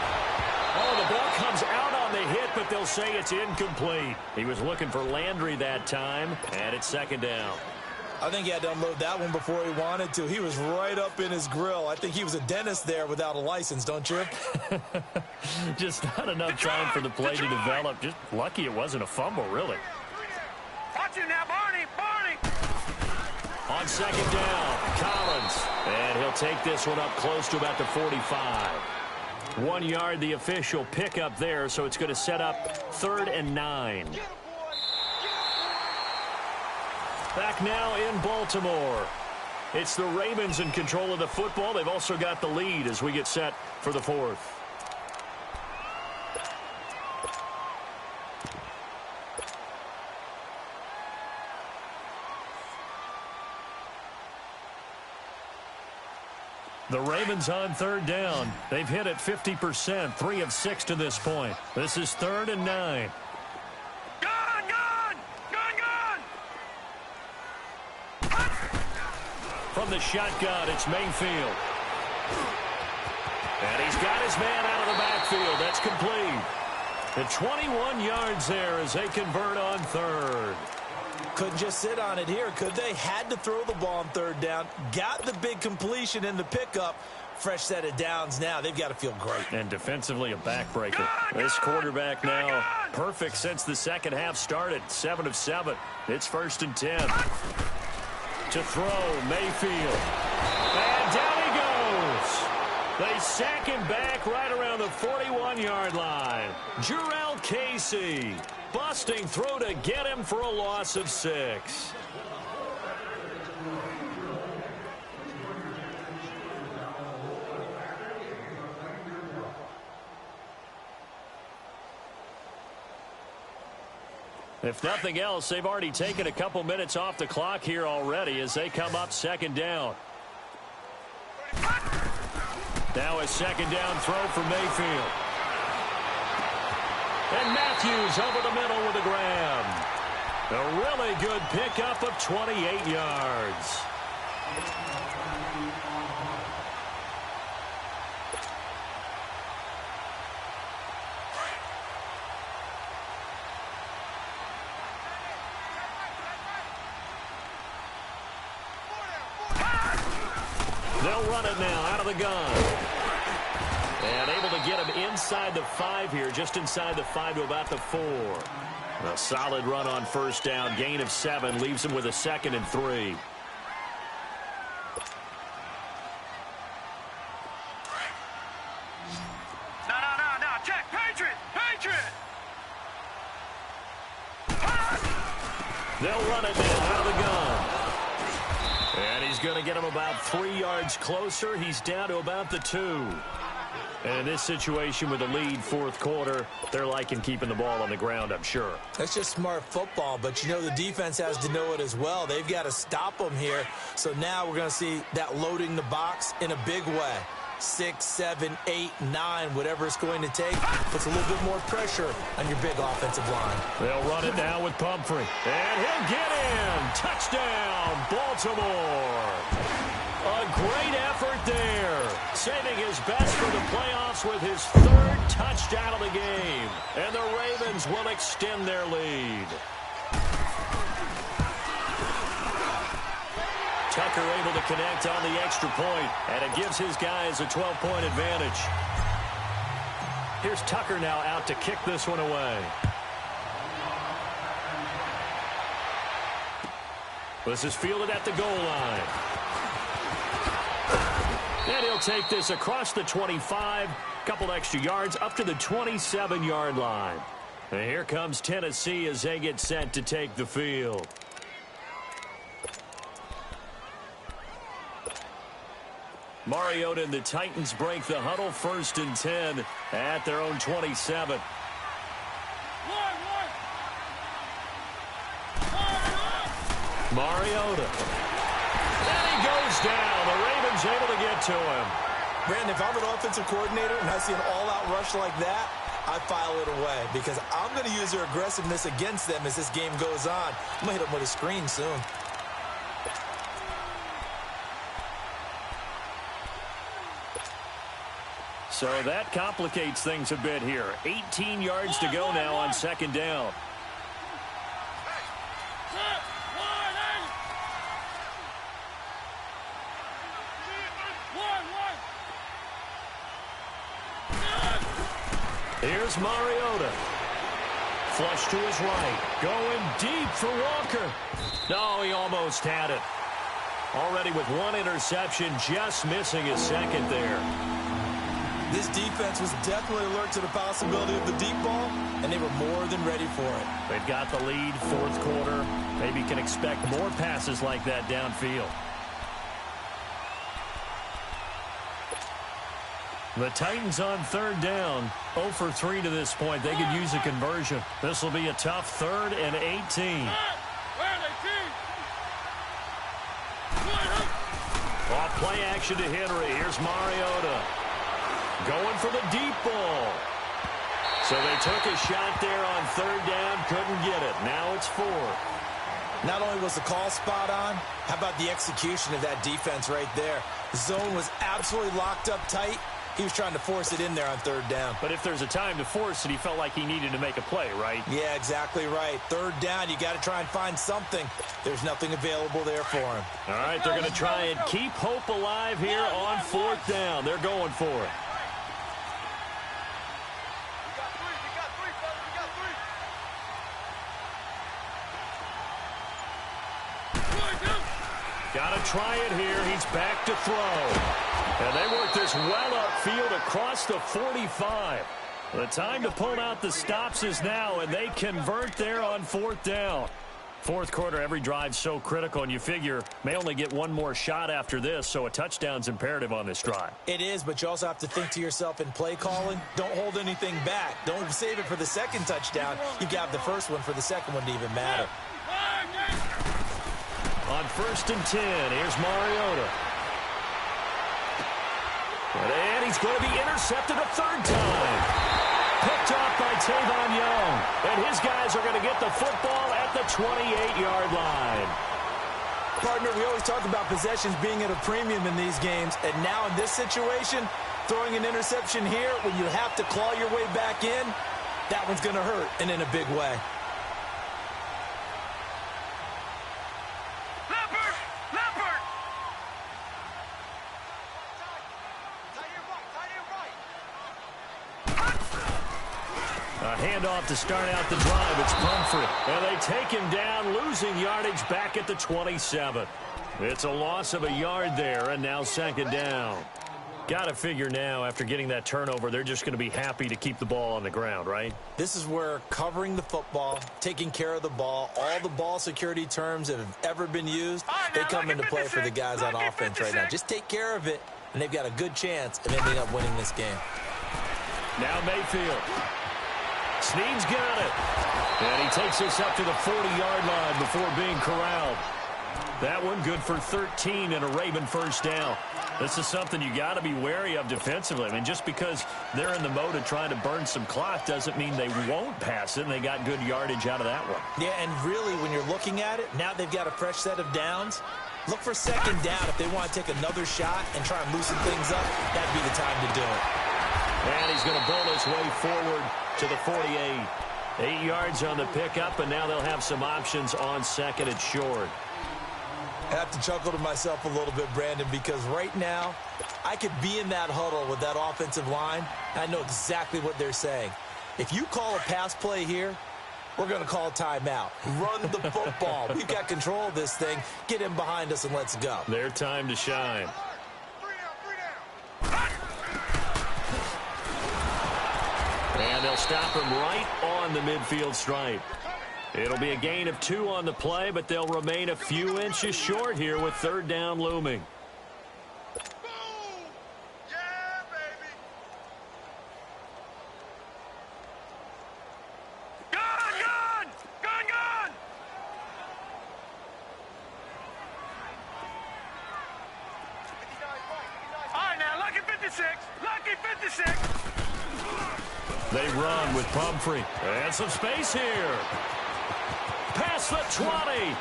Speaker 2: Oh, the ball comes out on the hit, but they'll say it's incomplete. He was looking for Landry that time, and it's 2nd down.
Speaker 3: I think he had to unload that one before he wanted to. He was right up in his grill. I think he was a dentist there without a license, don't you?
Speaker 2: Just not enough time for the play to develop. Just lucky it wasn't a fumble, really.
Speaker 4: Watch him now, Barney! Barney!
Speaker 2: On 2nd down, Collins. And he'll take this one up close to about the 45. 1 yard, the official pickup there, so it's going to set up 3rd and 9. Back now in Baltimore. It's the Ravens in control of the football. They've also got the lead as we get set for the 4th. The Ravens on 3rd down. They've hit it 50%, 3 of 6 to this point. This is 3rd and 9. From the shotgun, it's Mayfield. And he's got his man out of the backfield. That's complete. The 21 yards there as they convert on 3rd.
Speaker 3: Couldn't just sit on it here, could they? Had to throw the ball on 3rd down. Got the big completion in the pickup. Fresh set of downs now. They've got to feel great.
Speaker 2: And defensively a backbreaker. This quarterback now perfect since the second half started. 7 of 7. It's 1st and 10. To throw, Mayfield. And down he goes. They sack him back right around the 41-yard line. Jurrell Casey busting through to get him for a loss of 6. If nothing else, they've already taken a couple minutes off the clock here already as they come up 2nd down. Now a 2nd down throw for Mayfield. And Matthews over the middle with a grab. A really good pickup of 28 yards. They'll run it now out of the gun. And able to get him inside the 5 here, just inside the 5 to about the 4. A solid run on 1st down, gain of 7, leaves him with a 2nd and 3.
Speaker 4: No, check, Patriot! Patriot!
Speaker 2: They'll run it now out of the gun. And he's going to get him about 3 yards closer. He's down to about the 2. And in this situation with the lead 4th quarter, they're liking keeping the ball on the ground, I'm sure.
Speaker 3: That's just smart football, but you know the defense has to know it as well. They've got to stop them here. So now we're going to see that loading the box in a big way. 6, 7, 8, 9, whatever it's going to take. Puts a little bit more pressure on your big offensive line.
Speaker 2: They'll run it now with Pumphrey. And he'll get in. Touchdown, Baltimore. A great effort there. Saving his best for the playoffs with his third touchdown of the game. And the Ravens will extend their lead. Tucker able to connect on the extra point, and it gives his guys a 12-point advantage. Here's Tucker now out to kick this one away. This is fielded at the goal line. And he'll take this across the 25, couple extra yards up to the 27-yard line. And here comes Tennessee as they get set to take the field. Mariota and the Titans break the huddle, 1st and 10 at their own 27. Mariota. And he goes down. The Ravens able to get to him.
Speaker 3: Brandon, if I'm an offensive coordinator and I see an all-out rush like that, I file it away because I'm going to use their aggressiveness against them as this game goes on. I'm going to hit them with a screen soon.
Speaker 2: So that complicates things a bit here. 18 yards to go now on 2nd down. Here's Mariota. Flush to his right. Going deep for Walker. No, he almost had it. Already with one interception, just missing his second there.
Speaker 3: This defense was definitely alert to the possibility of the deep ball, and they were more than ready for it.
Speaker 2: They've got the lead, 4th quarter. Maybe can expect more passes like that downfield. The Titans on 3rd down, 0 for 3 to this point. They could use a conversion. This will be a tough 3rd and 18. Off play action to Henry. Here's Mariota. Going for the deep ball. So they took a shot there on 3rd down. Couldn't get it. Now it's 4th.
Speaker 3: Not only was the call spot on, how about the execution of that defense right there? The zone was absolutely locked up tight. He was trying to force it in there on 3rd down.
Speaker 2: But if there's a time to force it, he felt like he needed to make a play, right?
Speaker 3: Yeah, exactly right. 3rd down, you got to try and find something. There's nothing available there for him.
Speaker 2: All right, they're going to try and keep hope alive here on 4th down. They're going for it. Got to try it here. He's back to throw. And they work this well upfield across the 45. The time to pull out the stops is now, and they convert there on 4th down. 4th quarter, every drive's so critical, and you figure may only get one more shot after this, so a touchdown's imperative on this drive.
Speaker 3: It is, but you also have to think to yourself in play calling, don't hold anything back. Don't save it for the 2nd touchdown. You got the first one for the 2nd one to even matter.
Speaker 2: On 1st and 10, here's Mariota. And he's going to be intercepted a 3rd time. Picked off by Tavon Young. And his guys are going to get the football at the 28-yard line.
Speaker 3: Partner, we always talk about possessions being at a premium in these games. And now in this situation, throwing an interception here when you have to claw your way back in, that one's going to hurt, and in a big way.
Speaker 2: Handoff to start out the drive. It's Pumphrey. And they take him down, losing yardage back at the 27. It's a loss of a yard there, and now 2nd down. Got to figure now, after getting that turnover, they're just going to be happy to keep the ball on the ground, right?
Speaker 3: This is where covering the football, taking care of the ball, all the ball security terms that have ever been used, they come into play for the guys on offense right now. Just take care of it, and they've got a good chance of ending up winning this game.
Speaker 2: Now Mayfield. Snead's got it. And he takes this up to the 40-yard line before being corralled. That one good for 13 and a Raven first down. This is something you got to be wary of defensively. I mean, just because they're in the mode of trying to burn some clock doesn't mean they won't pass it, and they got good yardage out of that one.
Speaker 3: Yeah, and really, when you're looking at it, now they've got a fresh set of downs. Look for second down if they want to take another shot and try and loosen things up. That'd be the time to do it.
Speaker 2: And he's going to bull his way forward to the 48. 8 yards on the pickup, and now they'll have some options on second and short.
Speaker 3: I have to chuckle to myself a little bit, Brandon, because right now I could be in that huddle with that offensive line, and I know exactly what they're saying. If you call a pass play here, we're going to call a timeout. Run the football. We've got control of this thing. Get in behind us and let's go.
Speaker 2: Their time to shine. And they'll stop him right on the midfield stripe. It'll be a gain of 2 on the play, but they'll remain a few inches short here with third down looming.
Speaker 4: Yeah, baby. Gun! All right, now, lucky 56. Lucky 56.
Speaker 2: They run with Pumphrey. And some space here. Past the 20. And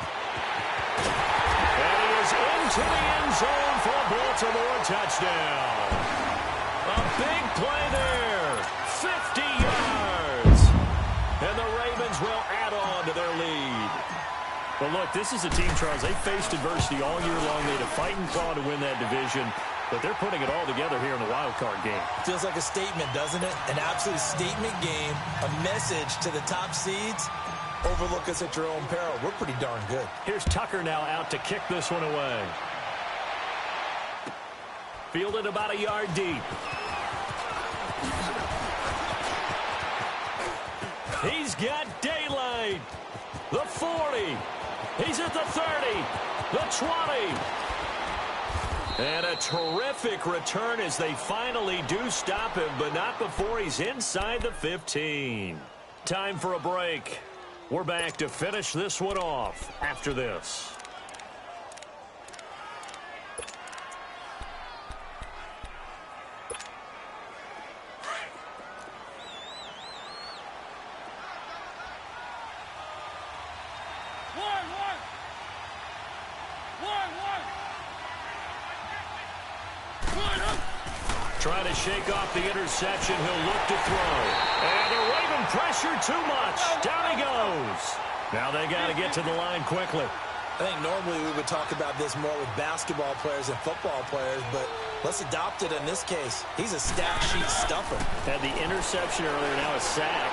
Speaker 2: he is into the end zone for a Baltimore touchdown. A big play there. 50 yards. And the Ravens will add on to their lead. Well, look, this is a team, Charles. They faced adversity all year long. They had to fight and claw to win that division. But they're putting it all together here in the wild card game.
Speaker 3: Feels like a statement, doesn't it? An absolute statement game. A message to the top seeds. Overlook us at your own peril. We're pretty darn good.
Speaker 2: Here's Tucker now out to kick this one away. Fielded about a yard deep. He's got daylight. The 40. He's at the 30. The 20. And a terrific return as they finally do stop him, but not before he's inside the 15. Time for a break. We're back to finish this one off after this. Trying to shake off the interception. He'll look to throw. And the Raven pressure too much. Down he goes. Now they got to get to the line quickly.
Speaker 3: I think normally we would talk about this more with basketball players and football players, but let's adopt it in this case. He's a stat sheet stuffer.
Speaker 2: Had the interception earlier, now a sack.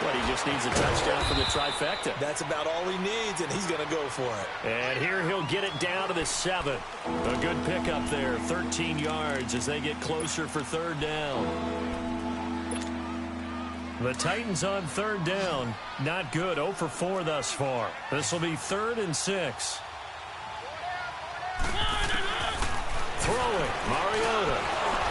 Speaker 2: But he just needs a touchdown for the trifecta.
Speaker 3: That's about all he needs, and he's going to go for it.
Speaker 2: And here he'll get it down to the 7. A good pickup there, 13 yards as they get closer for third down. The Titans on third down, not good, 0 for 4 thus far. This will be 3rd and 6. Throwing, Mariota.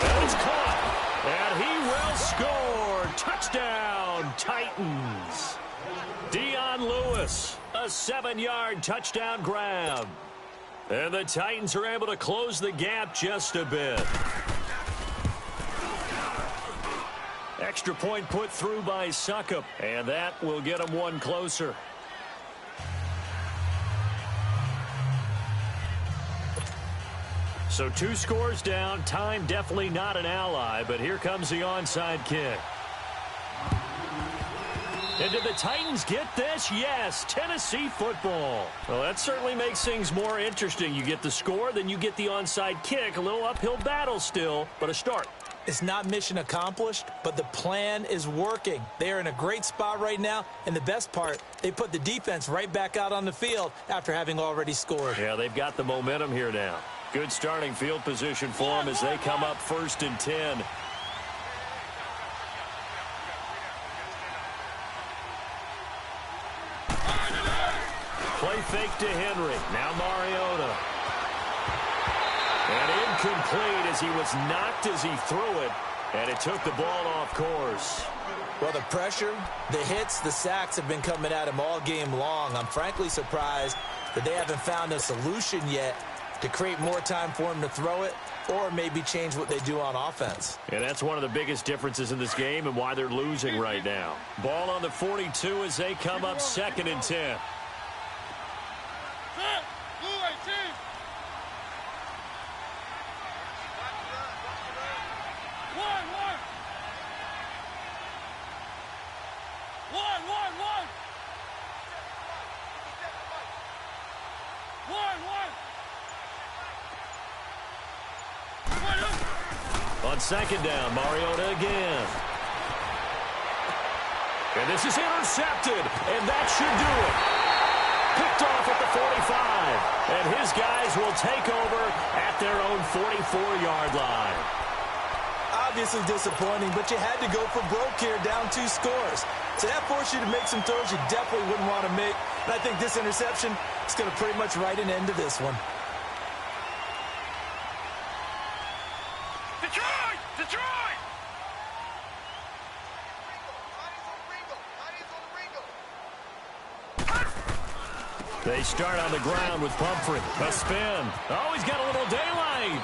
Speaker 2: And it's caught. And he will score. Touchdown, Titans. Dion Lewis, a 7-yard touchdown grab. And the Titans are able to close the gap just a bit. Extra point put through by Suckup, and that will get them one closer. So 2 scores down. Time definitely not an ally, but here comes the onside kick. And did the Titans get this? Yes, Tennessee football. Well, that certainly makes things more interesting. You get the score, then you get the onside kick. A little uphill battle still, but a start.
Speaker 3: It's not mission accomplished, but the plan is working. They are in a great spot right now, and the best part, they put the defense right back out on the field after having already scored.
Speaker 2: Yeah, they've got the momentum here now. Good starting field position for them as they come up 1st and 10. Play fake to Henry. Now Mariota. And incomplete as he was knocked as he threw it. And it took the ball off course.
Speaker 3: Well, the pressure, the hits, the sacks have been coming at him all game long. I'm frankly surprised but they haven't found a solution yet to create more time for him to throw it or maybe change what they do on offense.
Speaker 2: And that's one of the biggest differences in this game and why they're losing right now. Ball on the 42 as they come up 2nd and 10. On 2nd down, Mariota again. And this is intercepted, and that should do it. Picked off at the 45, and his guys will take over at their own 44-yard line.
Speaker 3: Obviously disappointing, but you had to go for broke here, down 2 scores. So that forced you to make some throws you definitely wouldn't want to make. And I think this interception is going to pretty much write an end to this one.
Speaker 4: Detroit!
Speaker 2: They start on the ground with Pumphrey. A spin. Oh, he's got a little daylight.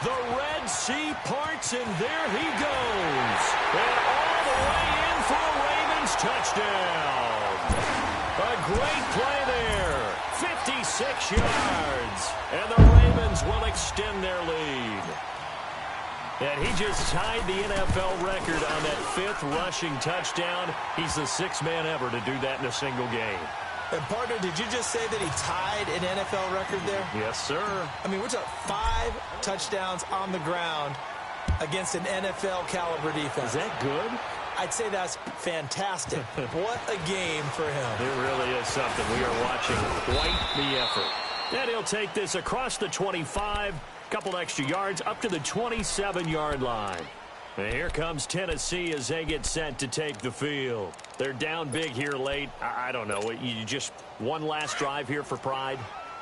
Speaker 2: The Red Sea parts, and there he goes. And all the way in for a Ravens touchdown. A great play there. 56 yards. And the Ravens will extend their lead. And he just tied the NFL record on that 5th rushing touchdown. He's the 6th man ever to do that in a single game.
Speaker 3: And, partner, did you just say that he tied an NFL record there?
Speaker 2: Yes, sir.
Speaker 3: I mean, we're talking 5 touchdowns on the ground against an NFL-caliber defense.
Speaker 2: Is that good?
Speaker 3: I'd say that's fantastic. What a game for him.
Speaker 2: It really is something. We are watching quite the effort. And he'll take this across the 25, couple extra yards, up to the 27-yard line. And here comes Tennessee as they get set to take the field. They're down big here late. I don't know. You just one last drive here for pride?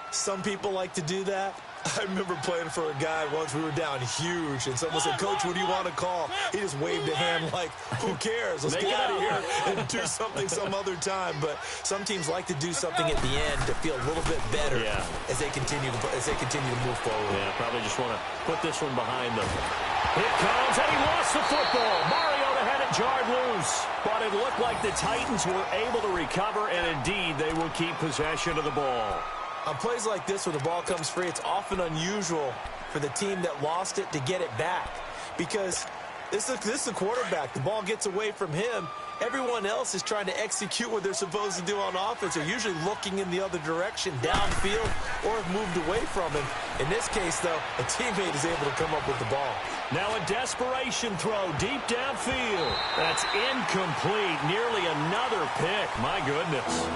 Speaker 3: Some people like to do that. I remember playing for a guy once. We were down huge, and someone said, "Coach, what do you want to call?" He just waved a hand like, "Who cares? Let's get out of here and do something some other time." But some teams like to do something at the end to feel a little bit better as they continue to move forward.
Speaker 2: Yeah, probably just want to put this one behind them. Here comes, and he lost the football. Mariota had it jarred loose, but it looked like the Titans were able to recover, and indeed they will keep possession of the ball.
Speaker 3: On plays like this where the ball comes free, it's often unusual for the team that lost it to get it back, because this is the quarterback. The ball gets away from him. Everyone else is trying to execute what they're supposed to do on offense. They're usually looking in the other direction, downfield, or have moved away from him. In this case, though, a teammate is able to come up with the ball.
Speaker 2: Now a desperation throw deep downfield. That's incomplete. Nearly another pick. My goodness.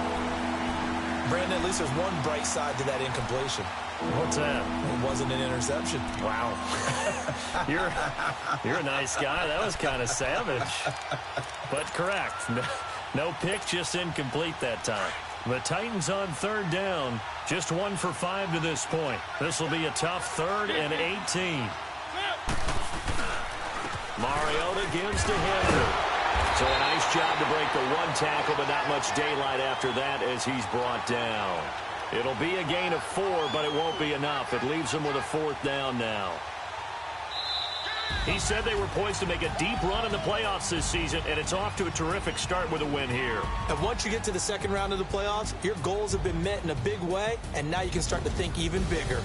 Speaker 3: Brandon, at least there's one bright side to that incompletion.
Speaker 2: What's that?
Speaker 3: It wasn't an interception.
Speaker 2: Wow. You're a nice guy. That was kind of savage. But correct. No pick, just incomplete that time. The Titans on 3rd down. Just 1 for 5 to this point. This will be a tough 3rd and 18. Mariota gives to Henry. So a nice job to break the 1 tackle, but not much daylight after that as he's brought down. It'll be a gain of 4, but it won't be enough. It leaves him with a 4th down now. He said they were poised to make a deep run in the playoffs this season, and it's off to a terrific start with a win here.
Speaker 3: And once you get to the 2nd round of the playoffs, your goals have been met in a big way, and now you can start to think even bigger.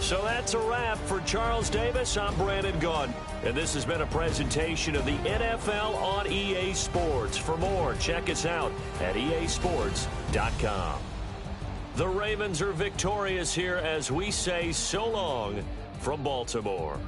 Speaker 2: So that's a wrap for Charles Davis. I'm Brandon Gaudin. And this has been a presentation of the NFL on EA Sports. For more, check us out at easports.com. The Ravens are victorious here as we say so long from Baltimore.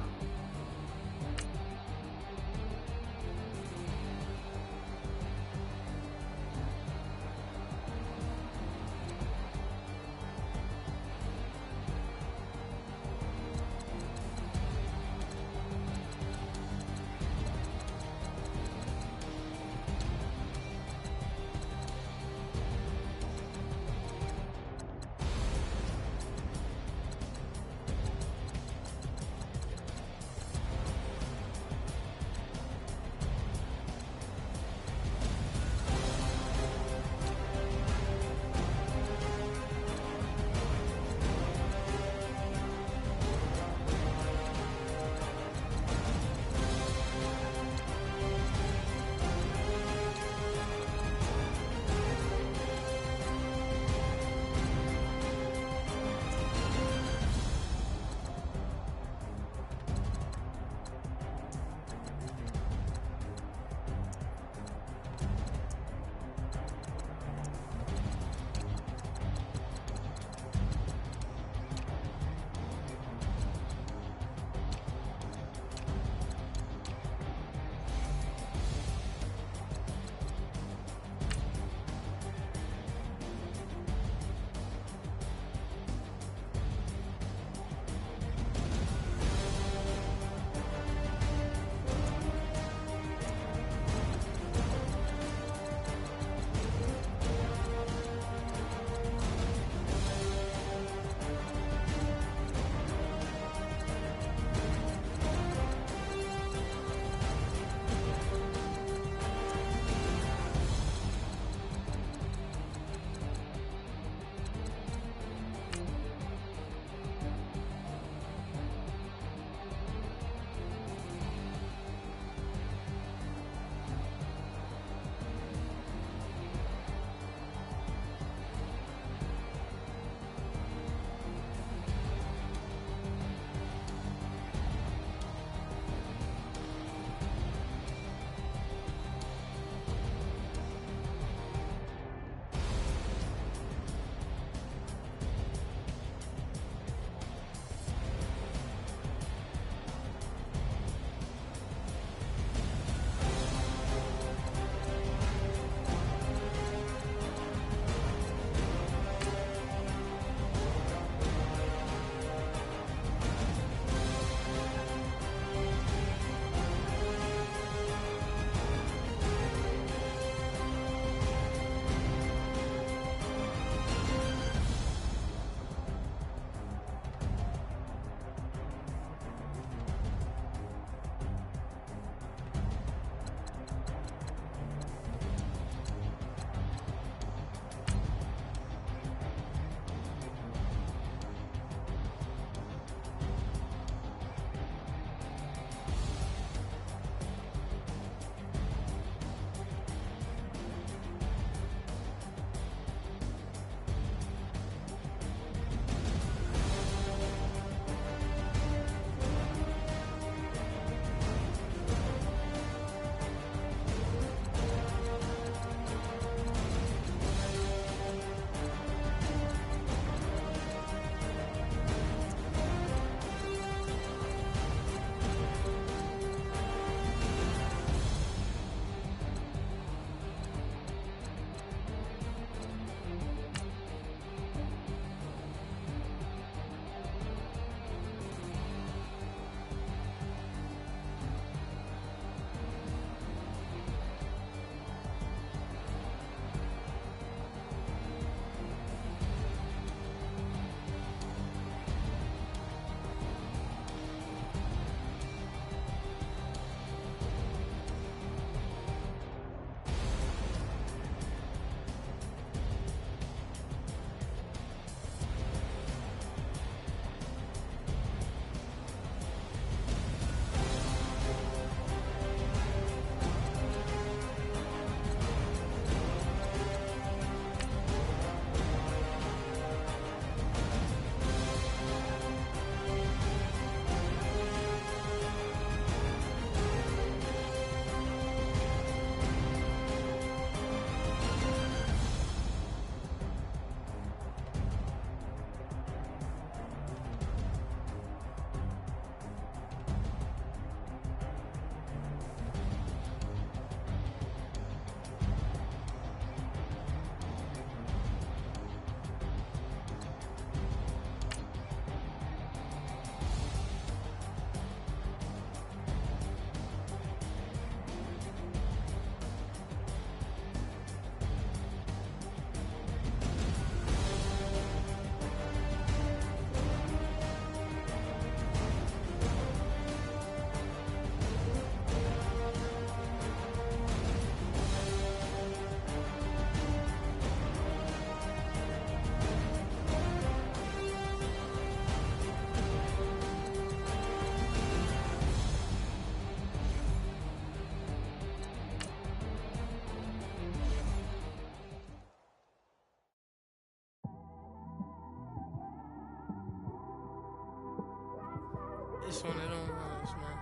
Speaker 4: just one of them ones, man.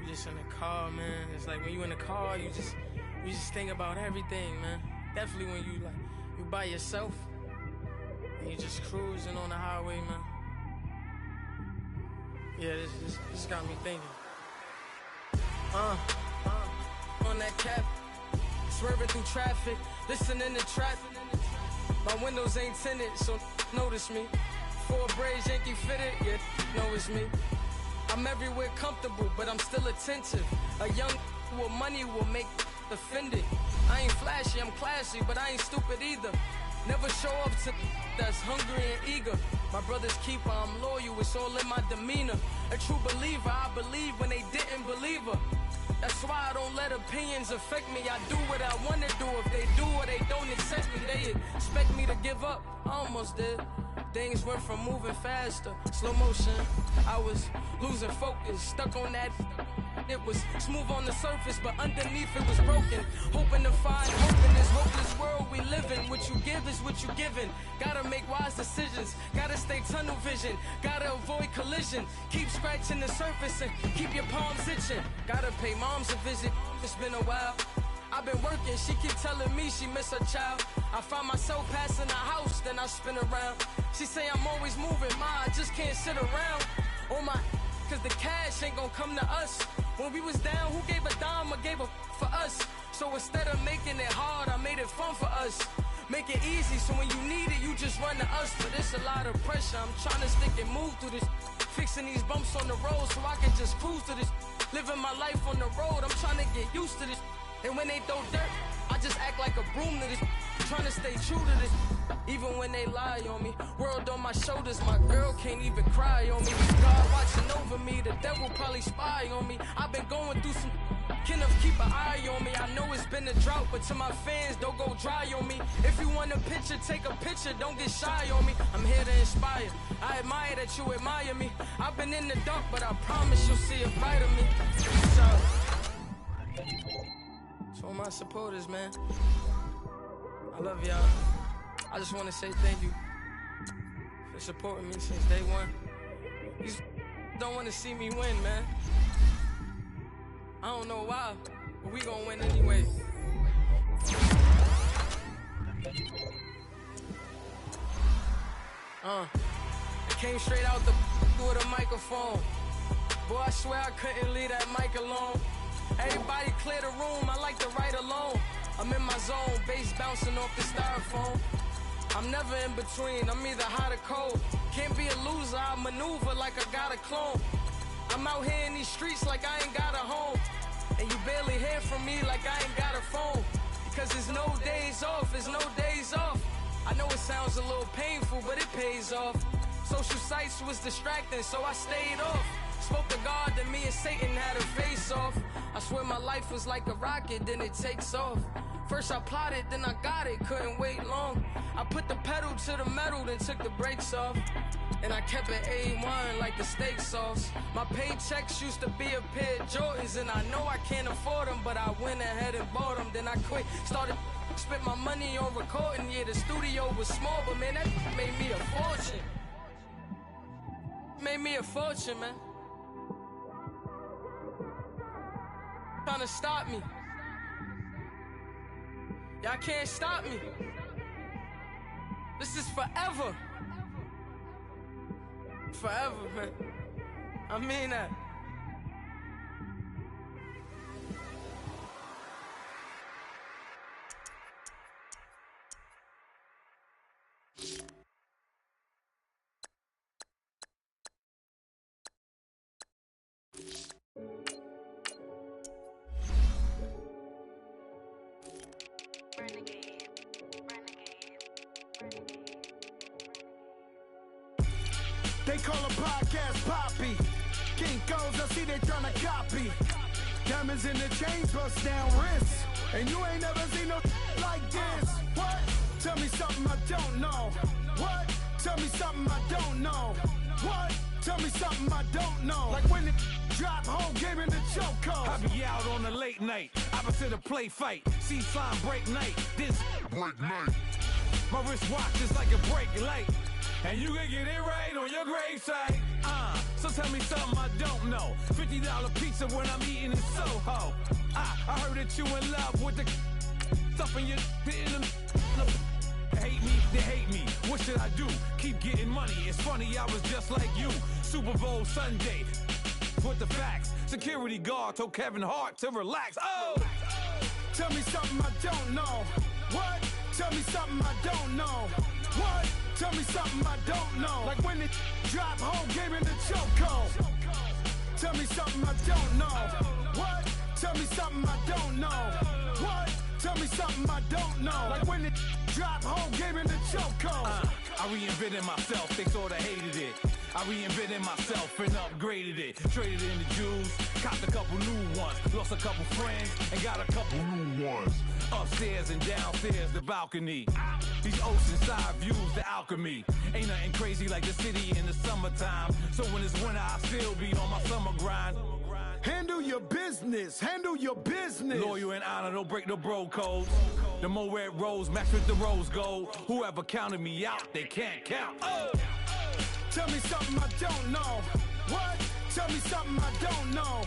Speaker 4: You just in the car, man. It's like when you in the car, you just think about everything, man. Definitely when you by yourself and you just cruising on the highway, man. Yeah, this got me thinking. On that cap, swerving through traffic, listening to trap. My windows ain't tinted, so notice me. 4 braids, Yankee fitted, yeah, know it's me. I'm everywhere comfortable, but I'm still attentive. A young with money will make offended. I ain't flashy, I'm classy, but I ain't stupid either. Never show up to that's hungry and eager. My brother's keeper, I'm loyal, it's all in my demeanor. A true believer, I believe when they didn't believe her. That's why I don't let opinions affect me. I do what I want to do. If they do or they don't accept me, they expect me to give up. I almost did. Things went from moving faster, slow motion. I was losing focus, stuck on that. It was smooth on the surface, but underneath it was broken. Hoping to find hope in this hopeless world we live in. What you give is what you given. Gotta make wise decisions. Gotta stay tunnel vision. Gotta avoid collision. Keep scratching the surface and keep your palms itching. Gotta pay moms a visit. It's been a while. I've been working, she keep telling me she miss her child. I find myself passing the house, then I spin around. She say I'm always moving, I just can't sit around. Oh my, cause the cash ain't gonna come to us. When we was down, who gave a dime or gave a for us? So instead of making it hard, I made it fun for us. Make it easy, so when you need it, you just run to us. But it's a lot of pressure, I'm trying to stick and move through this. Fixing these bumps on the road so I can just cruise to this. Living my life on the road, I'm trying to get used to this. And when they throw dirt, I just act like a broom to this. Trying to stay true to this. Even when they lie on me. World on my shoulders, my girl can't even cry on me. God watching over me, the devil probably spy on me. I've been going through some. Kenneth, keep an eye on me. I know it's been a drought, but to my fans, don't go dry on me. If you want a picture, take a picture, don't get shy on me. I'm here to inspire. I admire that you admire me. I've been in the dark, but I promise you'll see a bright of me. So all my supporters, man, I love y'all. I just want to say thank you for supporting me since day one. You don't want to see me win, man. I don't know why, but we gonna win anyway. I came straight out the with a microphone. Boy, I swear I couldn't leave that mic alone. Everybody clear the room, I like to write alone. I'm in my zone, bass bouncing off the styrofoam. I'm never in between, I'm either hot or cold. Can't be a loser, I maneuver like I got a clone. I'm out here in these streets like I ain't got a home. And you barely hear from me like I ain't got a phone. Because there's no days off, there's no days off. I know it sounds a little painful, but it pays off. Social sites was distracting, so I stayed off. Spoke to God, then me and Satan had a face off. I swear my life was like a rocket, then it takes off. First I plotted, then I got it, couldn't wait long. I put the pedal to the metal, then took the brakes off. And I kept it A1 like the steak sauce. My paychecks used to be a pair of Jordans, and I know I can't afford them, but I went ahead and bought them. Then I quit, started spent my money on recording. Yeah, the studio was small, but man, that made me a fortune. Made me a fortune, man. Trying to stop me. Y'all can't stop me. This is forever. Forever, man. I mean that.
Speaker 5: They call a podcast Poppy. Kinkos, I see they tryna copy. Diamonds in the chains, bust down wrists. And you ain't never seen no like this. What? Tell me something I don't know. What? Tell me something I don't know. What? Tell me something I don't know. Like when it drop, whole game in the choke code.
Speaker 6: I be out on a late night, opposite a play fight. See sign break night, this break night. My wrist watch is like a brake light. and you can get it right on your gravesite. So tell me something I don't know. $50 pizza when I'm eating in Soho. I heard that you in love with the stuff in your hate me, they hate me. What should I do? Keep getting money. It's funny, I was just like you. Super Bowl Sunday. With the facts. Security guard told Kevin Hart to relax. Oh!
Speaker 5: Tell me something I don't know. What? Tell me something I don't know. What? Tell me something I don't know. Like when it drop home, game in the chokehold. Tell me something I don't know. What? Tell me something I don't know. What? Tell me something I don't know. Like when it drop home, game in the chokehold.
Speaker 6: I reinvented myself, they sorta hated it. I reinvented myself and upgraded it. Traded in the Jews, copped a couple new ones. Lost a couple friends and got a couple new ones. Upstairs and downstairs, the balcony. These oceanside views, the alchemy. Ain't nothing crazy like the city in the summertime. So when it's winter, I still be on my summer grind.
Speaker 5: Handle your business, handle your business.
Speaker 6: Loyal and honor, don't break the bro codes. The more red rose match with the rose gold. Whoever counted me out, they can't count. Oh!
Speaker 5: Tell me something I don't know. What? Tell me something I don't know.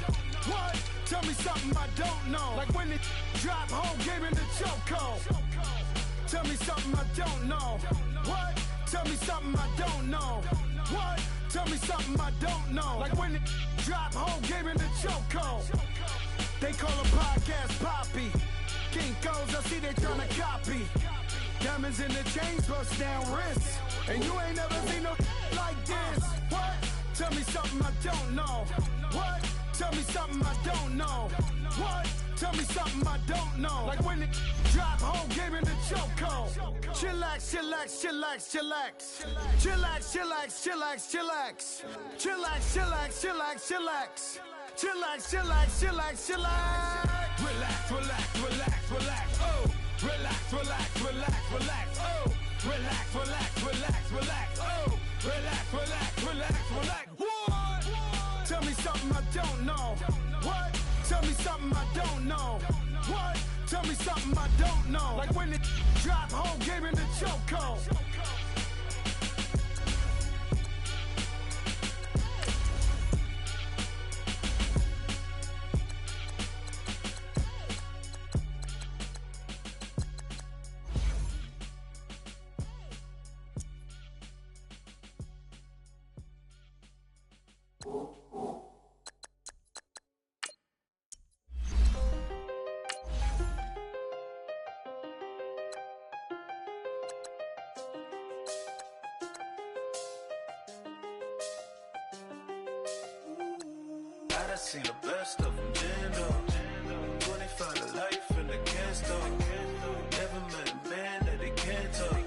Speaker 5: What? Tell me something I don't know. Like when it drop home, game in the chokehold. Tell me something I don't know. What? Tell me something I don't know. What? Tell me something I don't know. Like when it drop home, game in the chokehold. They call a podcast Poppy. Kinkos, I see they tryna copy. Diamonds in the chains, bust down wrists. And you ain't never seen no like this. What? Tell me something I don't know. What? Tell me something I don't know. What? Tell me something I don't know. Like when it drop home, game in the chokehold. Chillax, chillax, chillax, chillax. Chillax, chillax, chillax, chillax. Chillax, chillax, chillax, chillax. Chillax, chillax, chillax, chillax.
Speaker 6: Relax, relax, relax, relax. Oh! Relax, relax, relax, relax. Oh! Relax, relax, relax, relax. Oh! Relax, relax, relax, relax. What?
Speaker 5: Tell me something I don't know. What? Tell me something I don't know. What? Tell me something I don't know. Like when it drop home, game in the chokehold.
Speaker 7: I seen the best of them, Jando. 25 to life in the can't stop. Never met a man that they can't talk.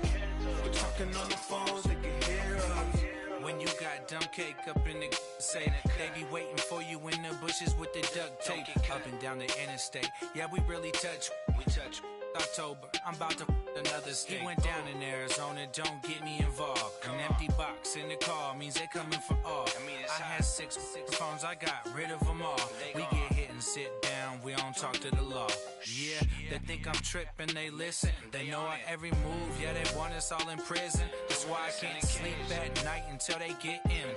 Speaker 7: We're talking on the phones, they can hear us.
Speaker 8: When you got dumb cake up in the say that they be waiting for you in the bushes with the duct tape up and down the interstate. Yeah, we really touch. We touch. October, I'm about to another state. He went down in Arizona, don't get me involved. An empty box in the car means they coming for all. I had six phones, I got rid of them all. We get hit and sit down, we don't talk to the law. Yeah, they think I'm tripping, they listen. They know our every move, yeah, they want us all in prison. That's why I can't sleep at night until they get in.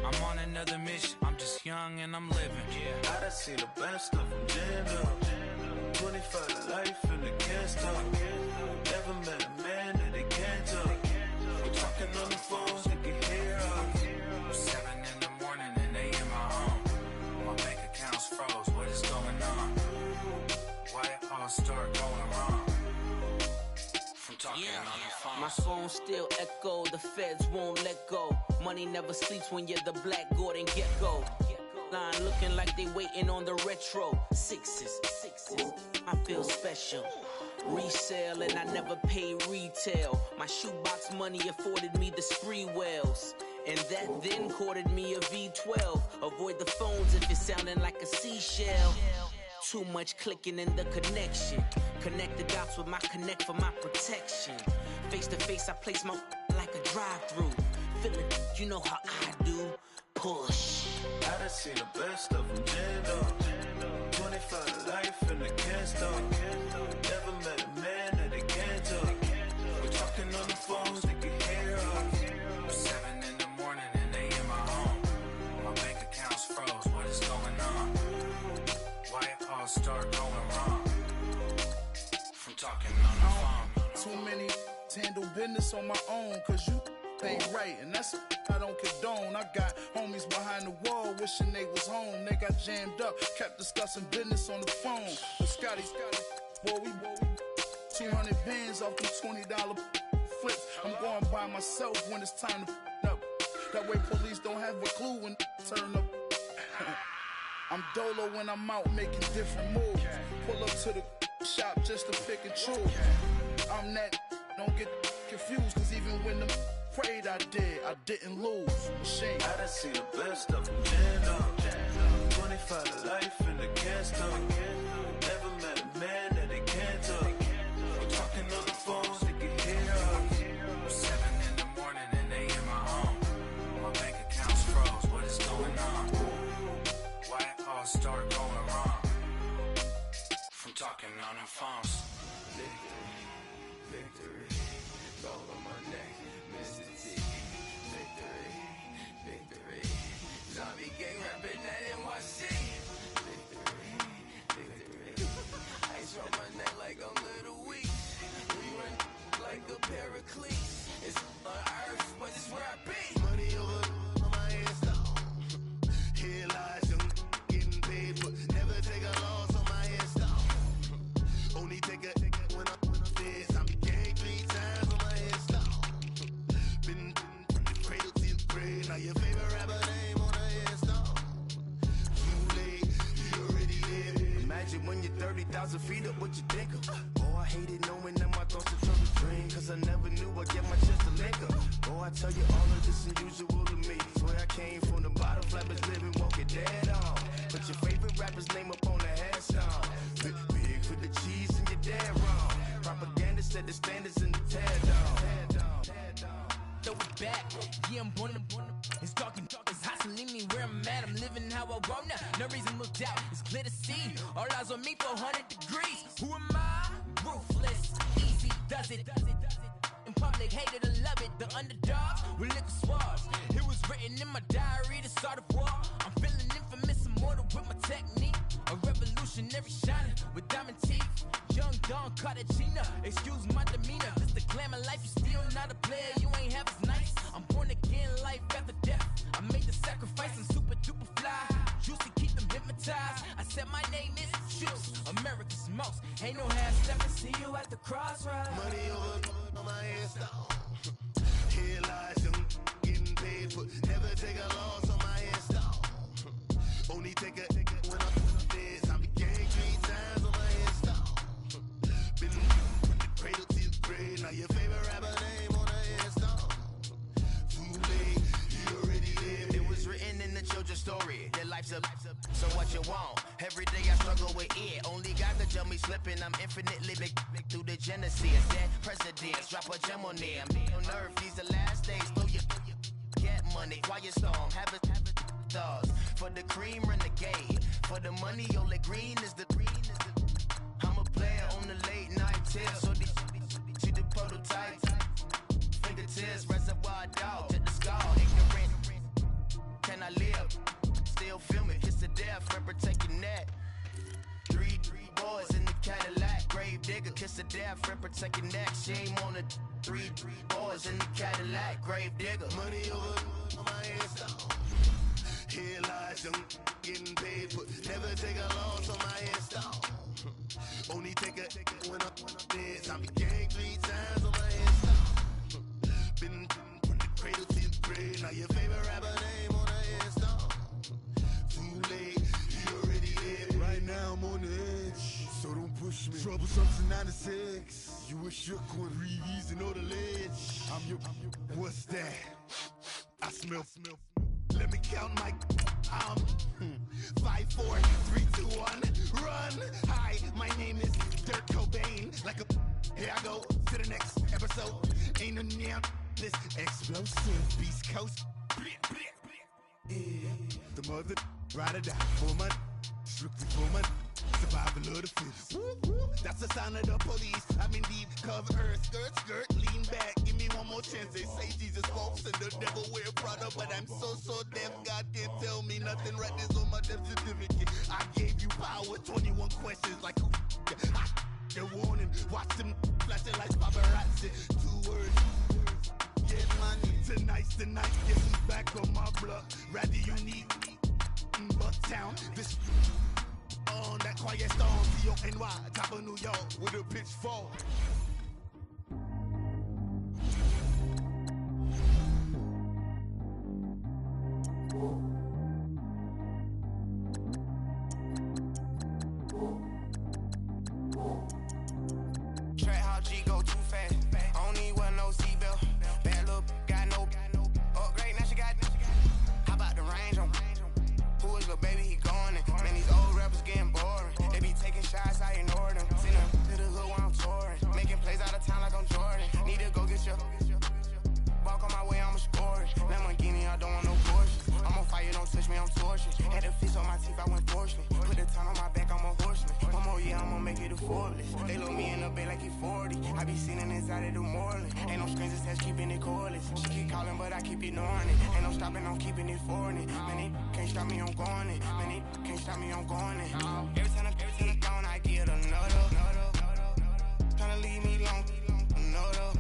Speaker 8: I'm on another mission, I'm just young and I'm living.
Speaker 7: I done seen the best of them, Jando. 25 to life and they can't stop. Never met a man that they can't talk. We're talking on the phones, they can hear us.
Speaker 8: 7 in the morning and they in my home. My bank account's froze, what is going on? Why it all start going wrong? From talking on the phone.
Speaker 9: My phone still echo, the feds won't let go. Money never sleeps when you're the Black Gordon Gecko. Line looking like they waiting on the retro. Sixes, I feel special. Resale and I never pay retail. My shoebox money afforded me the spree wells. And that then courted me a V12. Avoid the phones if it's sounding like a seashell. Too much clicking in the connection. Connect the dots with my connect for my protection. Face to face I place my like a drive-through. Feeling, you know how I do. Push.
Speaker 7: I done seen the best of them, Jando. 25 to life and they can't stop. Never met a man that they can't talk. We're talking on the phones, they can hear us.
Speaker 5: homies behind the wall wishing they was home. They got jammed up, kept discussing business on the phone. But Scotty, boy, we 200 bands off them $20 flips. I'm going by myself when it's time to up. That way police don't have a clue when turn up. I'm dolo when I'm out making different moves. Pull up to the shop just to pick and choose. I'm that, don't get confused, cause even when the prayed I didn't lose. Machine.
Speaker 7: I done seen the best of them jammed up. 25 to life in the gas tank. Never met a man that they can't talk. We're talking on the phones, they can hear us.
Speaker 8: 7 in the morning and they in my home. My bank account's froze, what is going on? Why it all start going wrong? From talking on the phones.
Speaker 7: Victory, all on my neck, Mr. T. Victory, zombie gang rapping that NYC. Victory, ice on my neck like I'm Little Weak. We run like a paraclete. It's on earth, but it's where I be. Money over on my hands down. Here lies young getting paid, but never take a loss on my hands down. Only take a when I'm dead. Zombie gang 3 times on my hands down. Been from the cradle to the grave. Now your favorite rapper name on a headstone. Too late, you already there. Imagine when you're 30,000 feet up, what you think of? Oh, I hated knowing that my thoughts are trouble dream. Cause I never knew I'd get my chance to link up. Oh, I tell you all of this unusual to me. Swear I came from the bottom, flappers living, walking dead on. Put your favorite rapper's name up on the headstone. Big for the cheese and you're dead wrong. Propaganda set the standards in the tear down.
Speaker 10: Throw it back, yeah, I'm born. It's dark, it's hot, so leave me where I'm at. I'm living how I want now. No reason looked out, it's clear to see. All eyes on me, 400 degrees. Who am I? Ruthless, easy does it. In public, hated to love it. The underdogs with liquor swabs. It was written in my diary to start a war. I'm feeling infamous, immortal with my technique. A revolutionary shining with diamond teeth. Young Don Cartagena, excuse my demeanor. This the glamour life, you still not a player. You ain't half as nice. I'm born again, life after death. I made the sacrifice, I'm super duper fly. Used to keep them hypnotized. I said my name is Juice, America's most. Ain't no half step. I see you at the crossroads.
Speaker 7: Money over on my hands down. Here lies young getting paid, but never take a loss on my hands down. Only take a when I'm dead. Zombie gang 3 times on my hands down. Been from the cradle to the grave. Now your favorite rapper name on the hands down. Too late, you already there. It was written in the children's story. Their life's up, so what you want? Every day I struggle with it. Only God could tell me slipping. I'm infinitely big through the genesis. Dead presidents, drop a gem on them. On earth, these the last days. Throw your get money, quiet storm. Have it thoughts. For the cream, renegade. For the money, only green is the green. I'm a player on the late night tip. So these see the prototype. Fingertips, reservoir dog to the skull. Ignorant. Can I live? Still film it. Kiss the death, rep protecting that. 3 boys in the Cadillac. Grave digger, kiss the death, rep protecting that. Shame on the 3 boys in the Cadillac. Grave digger. Money over on my hands down. Here lies young getting paid, but never take a loss on my hands down. Only take a when I'm dead. Zombie gang 3 times on my hands down. Been from the cradle to the grave. Now your favorite rapper name on the hands down. Too late, you already there.
Speaker 5: Right now I'm on the edge, so don't push me. Troublesome to 96. You wish you could breathe and know the ledge. I'm your. What's that? I smell. Let me count my. 5, 4, 3, 2, 1, run. Hi, my name is Dirk Cobain. Like a. Here I go to the next episode. Ain't no damn this explosive Beast Coast. Yeah. The mother ride or die for my strictly for my survival of the fittest. That's the sound of the police. I'm in deep cover earth, skirt, lean back. Give me one more chance. They say Jesus walks and the devil wear Prada, but I'm so deaf. God can't tell me nothing. Right this on my death certificate. I gave you power. 21 questions like who? They're warning. Watch them flashing like paparazzi. 2 words. Get money. Tonight's the night, yes, I'm back on my block. Rather unique, Bucktown. This on that quiet storm, T-O-N-Y, top of New York with a pitchfork.
Speaker 11: Track how G go too fast. I don't need one no seatbelt. Bad little got no upgrade. Now she got. How about the range on? Who is little baby? He going in. Man, these old rappers getting boring. They be taking shots, I ignore them. Send them to the hood while I'm touring. Making plays out of town like I'm Jordan. Need to go get your. Walk on my way, I'ma score it. Lamborghini, I don't want no Porsche. I'm on fire, don't touch me, I'm torching. Had the fish on my teeth, I went fortunate. Put the ton on my back, I'm a horseman. One more year, I'ma make it a Forbes. They look me in the bay like he 40. I be seen inside of the Moreland. Ain't no strings attached, keeping it cordless. She keep calling, but I keep ignoring it. Ain't no stopping, I'm keeping it foreign it. Man, they can't stop me, I'm going it. Man, they can't stop me, I'm going it. Every time I'm gone, I get another. Tryna leave me alone, another.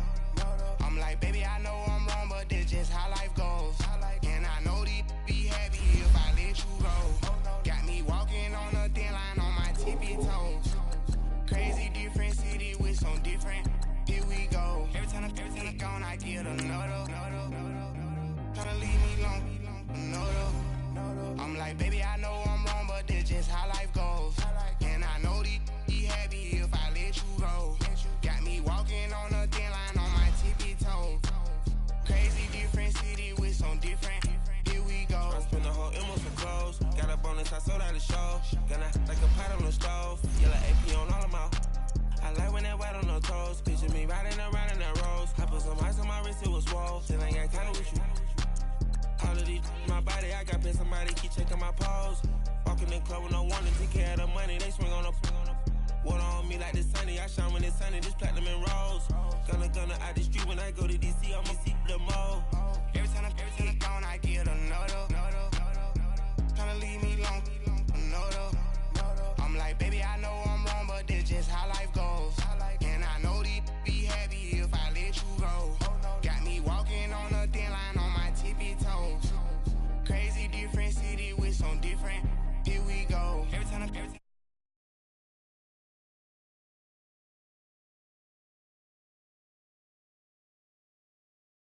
Speaker 11: I'm like, baby, I know I'm wrong, but this just how life goes. And I know these be happy if I let you go. Got me walking on a thin line on my tippy toes. Crazy different city with some different. Here we go. Every time I'm gone, I get another. Tryna leave me alone, another. I'm like, baby, I know I'm wrong, but this just how life goes. And I know these be happy if I let you go. Got me walking on a thin line on my tippy toes. Crazy different city with some different. Here we go. I spent the whole M on some clothes. Got a bonus, I sold out the show. Gonna like a pot on the stove. Yellow AP on all of my. I like when that white on the toes. Picture me riding around in that rose. I put some ice on my wrist, it was swole. Still ain't got time with you. All of these, my body, I got paid somebody keep checking my pose. Walking in the club with no warning, take care of the money, they swing on the. Water on me like the sunny, I shine when it's sunny, this platinum and rose. Gonna out the street when I go to DC, I'ma see the mall. Every time I'm gone, I get